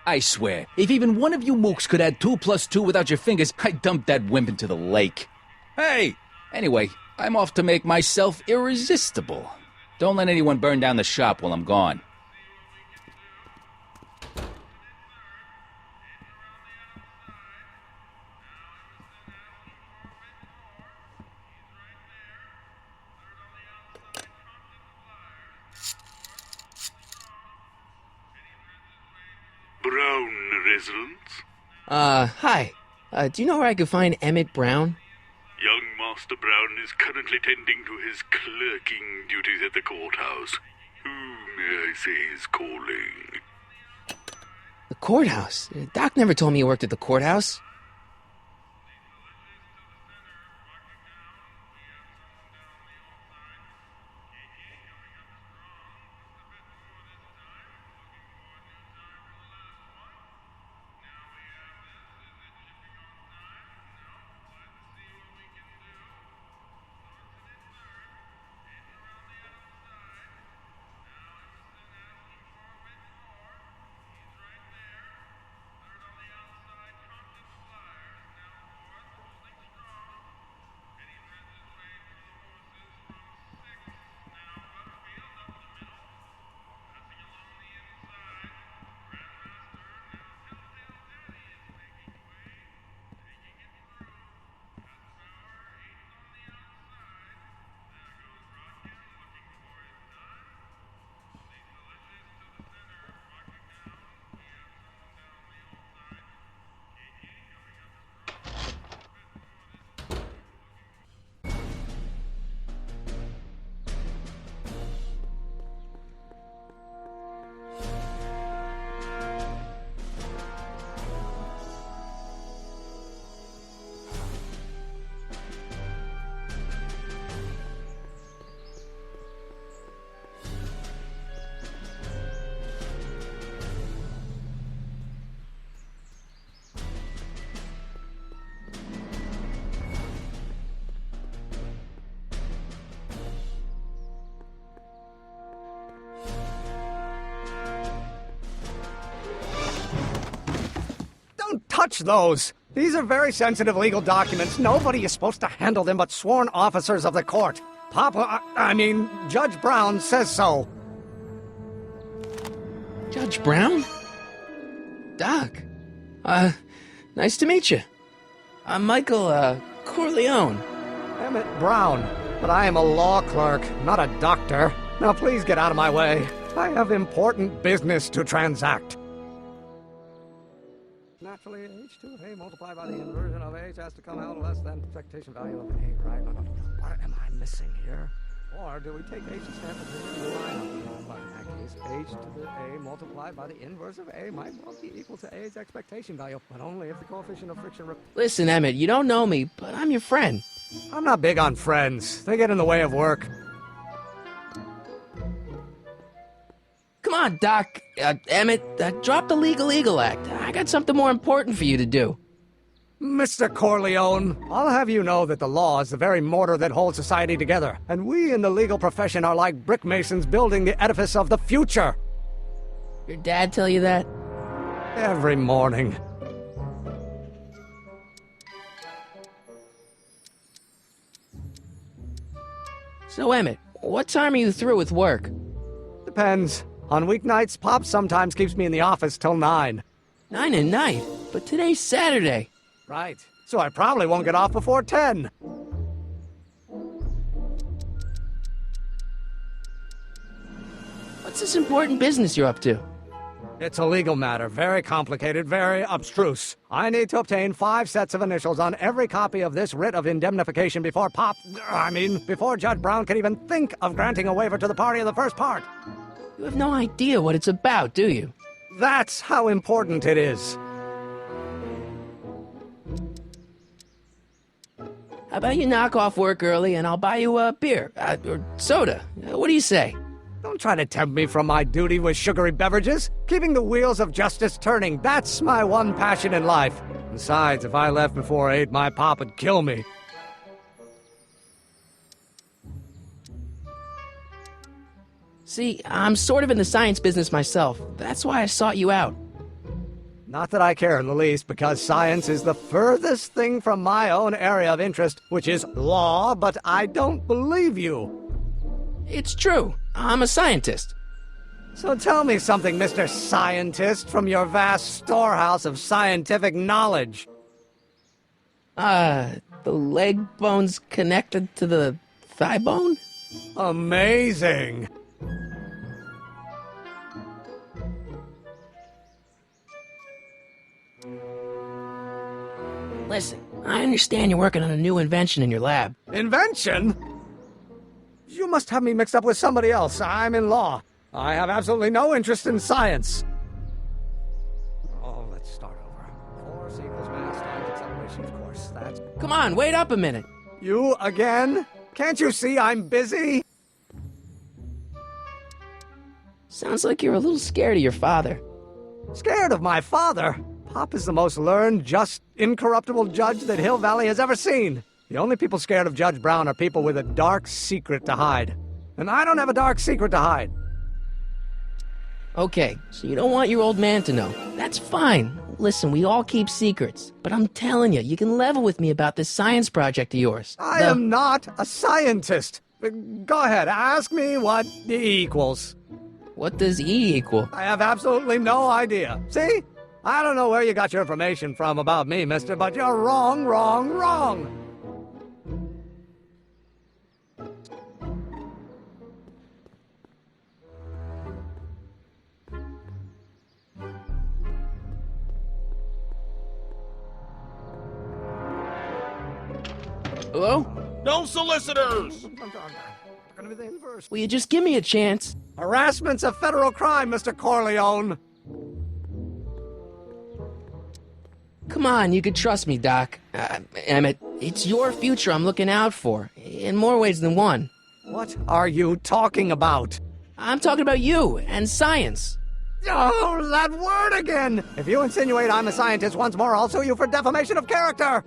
I swear, if even one of you mooks could add 2 + 2 without your fingers, I'd dump that wimp into the lake. Hey! Anyway, I'm off to make myself irresistible. Don't let anyone burn down the shop while I'm gone. Brown residence? Hi. Do you know where I could find Emmett Brown? Young Master Brown is currently tending to his clerking duties at the courthouse. Who, may I say, is calling? The courthouse? Doc never told me you worked at the courthouse. Touch those! These are very sensitive legal documents. Nobody is supposed to handle them but sworn officers of the court. Judge Brown says so. Judge Brown? Doc. Nice to meet you. I'm Michael, Corleone. Emmett Brown. But I am a law clerk, not a doctor. Now please get out of my way. I have important business to transact. Naturally, h to the a multiplied by the inversion of h has to come out less than expectation value of a, right? What am I missing here? Or do we take h to stand for the line? Well, in that case, h to the a multiplied by the inverse of a might well be equal to a's expectation value, but only if the coefficient of friction... Listen, Emmett, you don't know me, but I'm your friend. I'm not big on friends. They get in the way of work. Come on, Doc. Emmett, drop the Legal Eagle Act. I got something more important for you to do. Mr. Corleone, I'll have you know that the law is the very mortar that holds society together, and we in the legal profession are like brick masons building the edifice of the future. Your dad tell you that? Every morning. So, Emmett, what time are you through with work? Depends. On weeknights, Pop sometimes keeps me in the office till 9. 9 at night? But today's Saturday. Right. So I probably won't get off before 10. What's What's this important business you're up to? It's a legal matter, very complicated, very abstruse. I need to obtain 5 sets of initials on every copy of this writ of indemnification before before Judge Brown can even think of granting a waiver to the party in the first part. You have no idea what it's about, do you? That's how important it is. How about you knock off work early and I'll buy you a beer, or soda. What do you say? Don't try to tempt me from my duty with sugary beverages. Keeping the wheels of justice turning, that's my one passion in life. Besides, if I left before 8, my pop would kill me. See, I'm sort of in the science business myself. That's why I sought you out. Not that I care in the least, because science is the furthest thing from my own area of interest, which is law, but I don't believe you. It's true. I'm a scientist. So tell me something, Mr. Scientist, from your vast storehouse of scientific knowledge. The leg bone's connected to the thigh bone? Amazing! Listen, I understand you're working on a new invention in your lab. Invention? You must have me mixed up with somebody else. I'm in law. I have absolutely no interest in science. Oh, let's start over. Force equals mass times acceleration, of course. That's... Come on, wait up a minute. You again? Can't you see I'm busy? Sounds like you're a little scared of your father. Scared of my father? Pop is the most learned, just, incorruptible judge that Hill Valley has ever seen. The only people scared of Judge Brown are people with a dark secret to hide. And I don't have a dark secret to hide. Okay, so you don't want your old man to know. That's fine. Listen, we all keep secrets. But I'm telling you, you can level with me about this science project of yours. I am not a scientist. Go ahead, ask me what E equals. What does E equal? I have absolutely no idea. See? I don't know where you got your information from about me, mister, but you're wrong, wrong, wrong. Hello? No solicitors! Will you just give me a chance? Harassment's a federal crime, Mr. Corleone. Come on, you could trust me, Doc. Emmett, it's your future I'm looking out for, in more ways than one. What are you talking about? I'm talking about you and science. Oh, that word again! If you insinuate I'm a scientist once more, I'll sue you for defamation of character!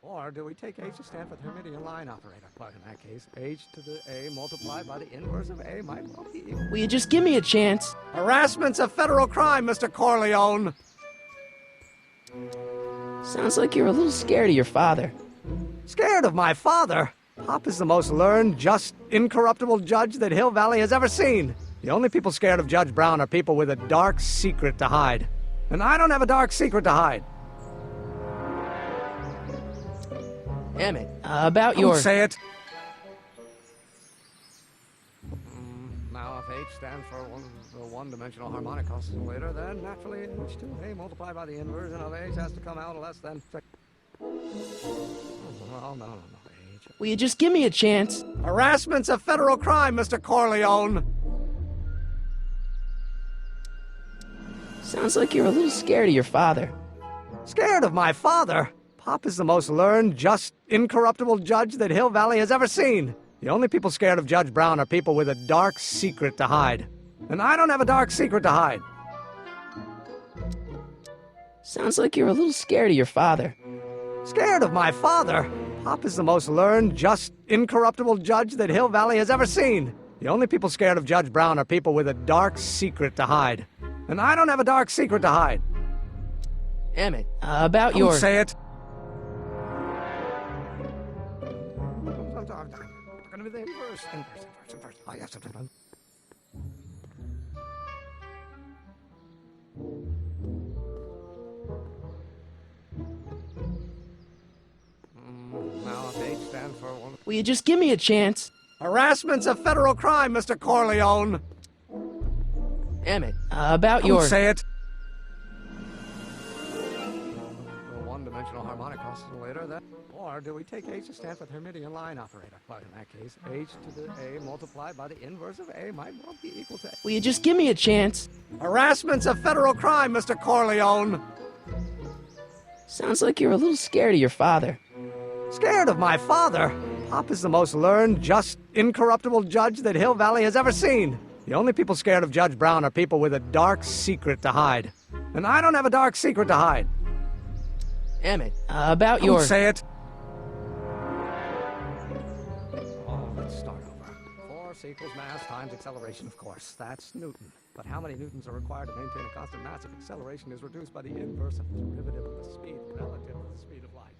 Or do we take H to stand for the Hermitian line operator? But in that case, H to the A multiplied by the inverse of A might well be equal. Will you just give me a chance? Harassment's a federal crime, Mr. Corleone. Sounds like you're a little scared of your father. Scared of my father? Pop is the most learned, just, incorruptible judge that Hill Valley has ever seen. The only people scared of Judge Brown are people with a dark secret to hide. And I don't have a dark secret to hide. Emmett, about your... Don't say it. Now, if H stands for the one-dimensional harmonic oscillator, then naturally H2A multiplied by the inversion of H has to come out less than... Oh, no. H. Will you just give me a chance? Harassment's a federal crime, Mr. Corleone. Sounds like you're a little scared of your father. Scared of my father? Pop is the most learned, just, incorruptible judge that Hill Valley has ever seen. The only people scared of Judge Brown are people with a dark secret to hide. And I don't have a dark secret to hide. Sounds like you're a little scared of your father. Scared of my father? Pop is the most learned, just, incorruptible judge that Hill Valley has ever seen. The only people scared of Judge Brown are people with a dark secret to hide. And I don't have a dark secret to hide. Emmett, about your... Don't say it. Going to be the inverse. Oh, yes. Now, if H stands for one... Will you just give me a chance? Harassment's a federal crime, Mr. Corleone. Emmett, about Don't your... say it. The one-dimensional harmonic oscillator, then. Or do we take H to stand for the Hermitian line operator? Well, in that case, H to the A multiplied by the inverse of A might well be equal to... Will you just give me a chance? Harassment's a federal crime, Mr. Corleone. Sounds like you're a little scared of your father. Scared of my father? Pop is the most learned, just, incorruptible judge that Hill Valley has ever seen. The only people scared of Judge Brown are people with a dark secret to hide. And I don't have a dark secret to hide. Emmett, about your... Don't say it. Oh, let's start over. Force equals mass times acceleration, of course. That's Newton. But how many newtons are required to maintain a constant mass if acceleration is reduced by the inverse of the derivative of the speed relative to the speed of light?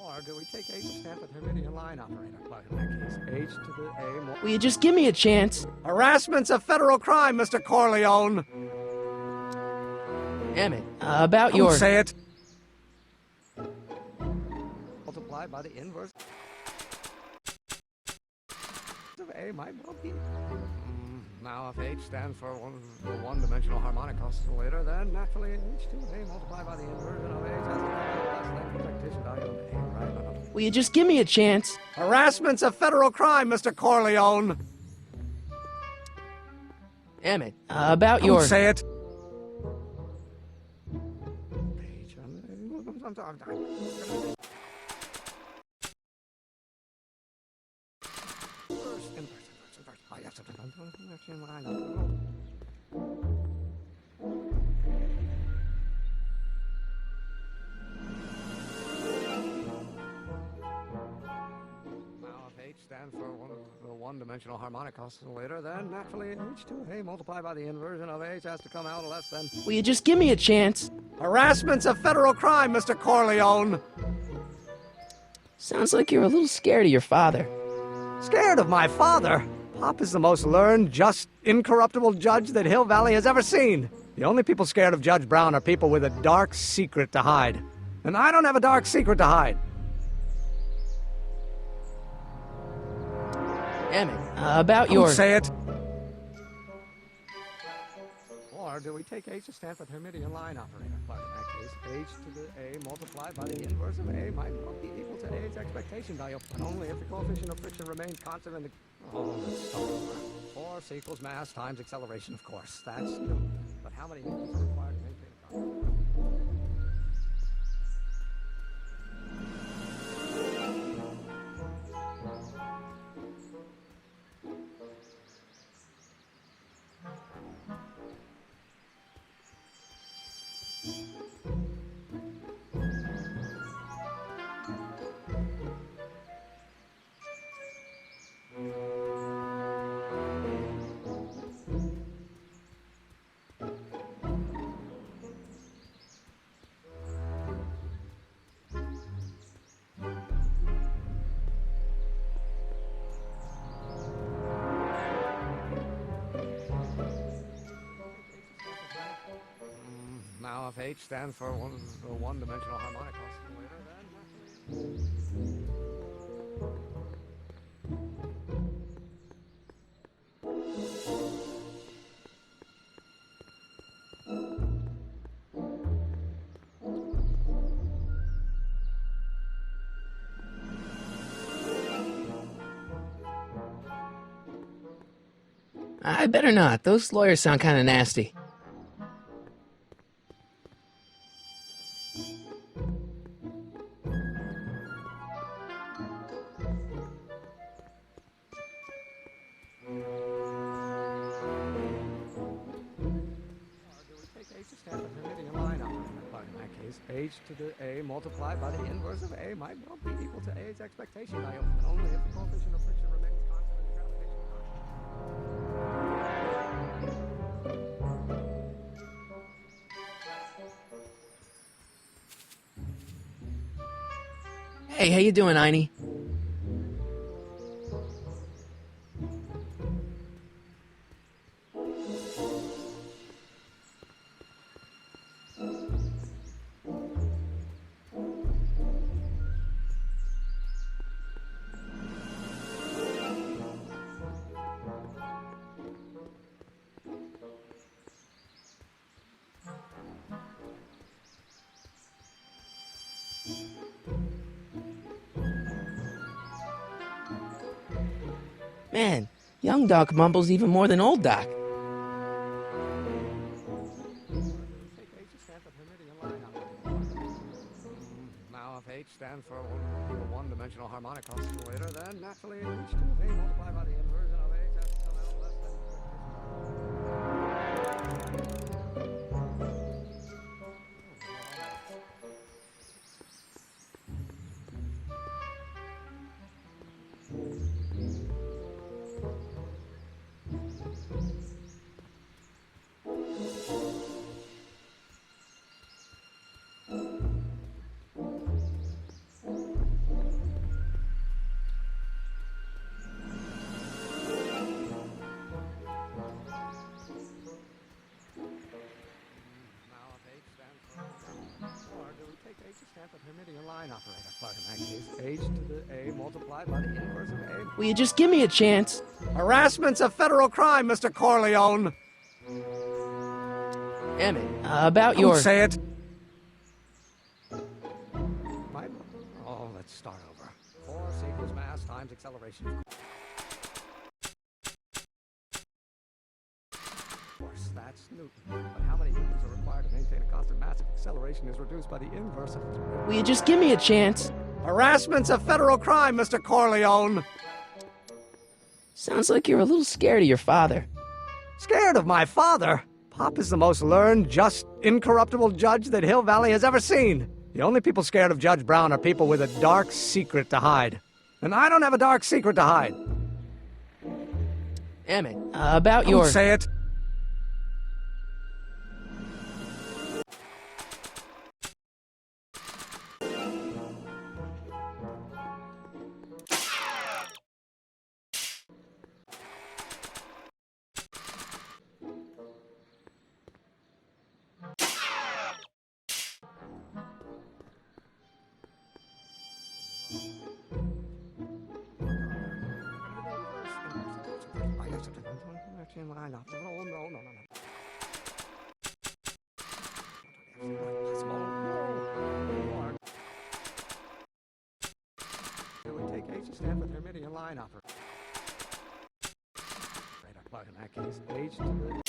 Or do we take H to stand for the Hermitian line operator? Well, in that case, H to the A... Will you just give me a chance? Harassment's a federal crime, Mr. Corleone. Emmett, about Don't your... say it. Multiplied by the inverse of A might well be... Now, if H stands for the one-dimensional harmonic oscillator, then naturally H2A multiplied by the inversion of H has to come out less than the expectation value of A, right? Will you just give me a chance? Harassment's a federal crime, Mr. Corleone. Emmett, about your... Don't say it. Stands for the one-dimensional harmonic oscillator, then naturally H2A multiplied by the inversion of H has to come out less than... Will you just give me a chance? Harassment's a federal crime, Mr. Corleone. Sounds like you're a little scared of your father. Scared of my father? Pop is the most learned, just, incorruptible judge that Hill Valley has ever seen. The only people scared of Judge Brown are people with a dark secret to hide. And I don't have a dark secret to hide. Emmett, about your... Don't say it. Or do we take H to stand for the Hermitian line operator? Well, in that case, H to the A multiplied by the inverse of A might well be equal to A's expectation value, but only if the coefficient of friction remains constant in the... Oh, let's start over. Force equals mass times acceleration, of course. That's Newton. But how many newtons are required to maintain a constant? Now, if H stands for the one-dimensional harmonic oscillator, then... I better not. Those lawyers sound kind of nasty. Do we take H to stand for the Hermitian line Well, in that case, h to the a multiplied by the inverse of a might well be equal to a's expectation value, but only if the coefficient of friction remains constant and the gravitational constant. Hey, how you doing, Einie? Man, young Doc mumbles even more than old Doc. Now, if h stands for a one-dimensional harmonic oscillator, then naturally h to the a multiplied by the inversion of h has to come out less than. Line operator. But in that case, h to the a multiplied by the inverse of a. Will you just give me a chance? Harassment's a federal crime, Mr. Corleone. Emmett, about your... Don't say it. Oh, let's start over. Force equals mass times acceleration. Of course, that's Newton. But how many newtons are required to maintain a constant mass if acceleration is reduced by the inverse of... Will you just give me a chance? Harassment's a federal crime, Mr. Corleone. Sounds like you're a little scared of your father. Scared of my father? Pop is the most learned, just, incorruptible judge that Hill Valley has ever seen. The only people scared of Judge Brown are people with a dark secret to hide. And I don't have a dark secret to hide. Emmett, about your... Don't say it. Take h to stand for the Hermitian line operator. But in that case, h to the...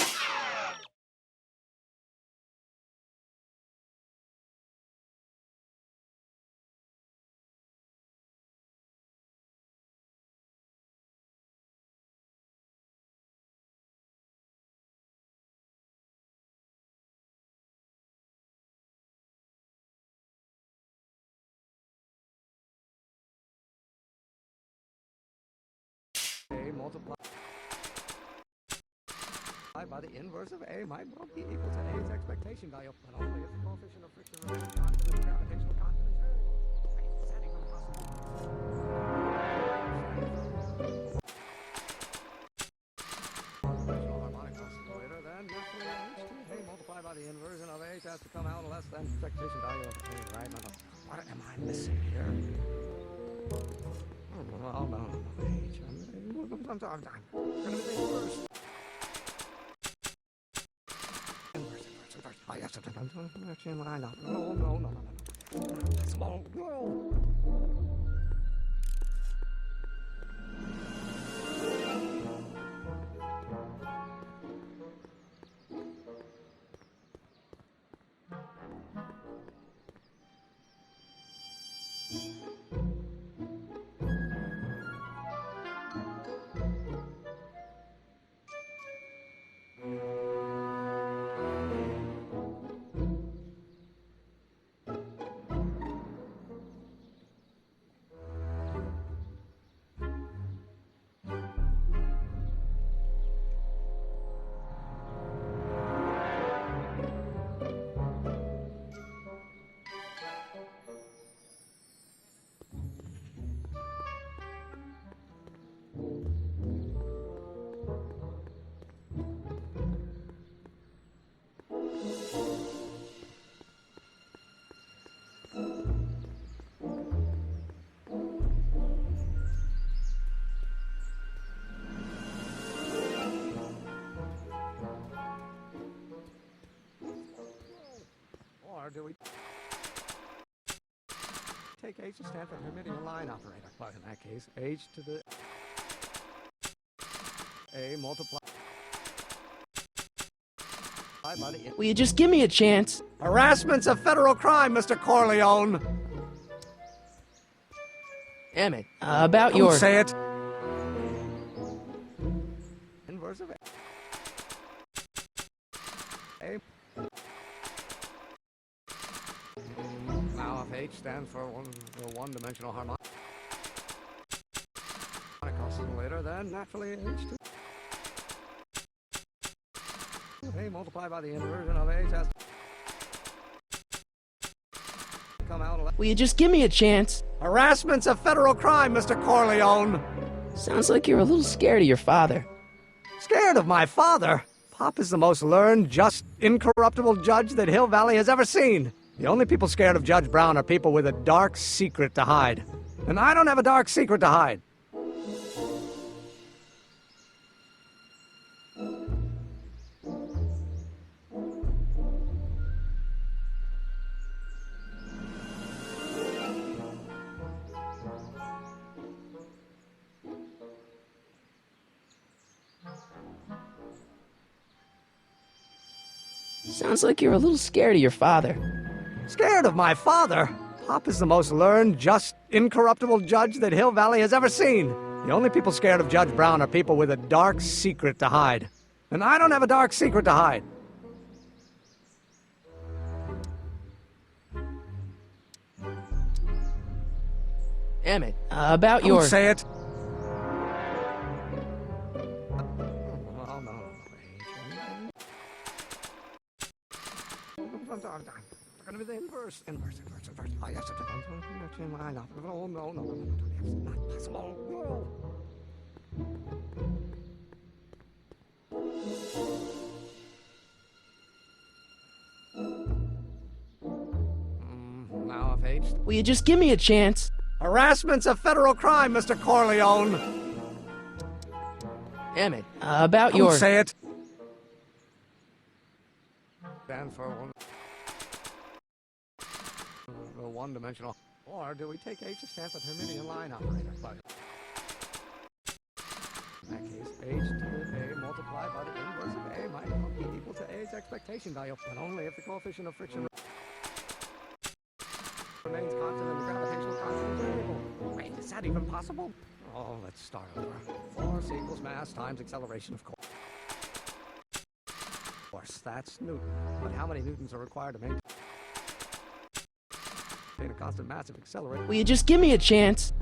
multiplied by the inverse of a might well be equal to a's expectation value, but only if the coefficient of friction remains constant and the gravitational constant is variable. Setting them possible. Harmonic oscillator, then naturally h to the a multiplied by the inversion of h has to come out less than expectation value of a, right? No. What am I missing here? Oh, no. H. I'm going to be first. Inverse. Oh, yes, no. Small. No. Or do we take H to stand for Hermitian line operator? But in that case, H to the A multiplied by the... Will you just give me a chance? Harassment's a federal crime, Mr. Corleone. Emmett, about Don't your... say it. Inverse of A. Now if H stands for one-dimensional harmonic oscillator, then naturally H2 A multiplied by the inversion of H has to come out. Will you just give me a chance? Harassment's a federal crime, Mr. Corleone. Sounds like you're a little scared of your father. Scared of my father? Pop is the most learned, just, incorruptible judge that Hill Valley has ever seen. The only people scared of Judge Brown are people with a dark secret to hide. And I don't have a dark secret to hide. Sounds like you're a little scared of your father. Scared of my father? Pop is the most learned, just, incorruptible judge that Hill Valley has ever seen. The only people scared of Judge Brown are people with a dark secret to hide. And I don't have a dark secret to hide. Emmett, about your... Don't say it. Going to be the inverse. Oh, yes, no, not possible. Now if H... Will you just give me a chance? Harassment's a federal crime, Mr. Corleone. Emmett, about Don't your... say it. Stand for one-dimensional. Or do we take H to stand for Hermitian line operator? But in that case, H to the A multiplied by the inverse of A might be equal to A's expectation value, but only if the coefficient of friction remains constant and the gravitational constant is variable. Wait, is that even possible? Oh, let's start over. Force equals mass times acceleration, of course. Of course, that's Newton. But how many newtons are required to maintain a constant massive accelerator? Will you just give me a chance?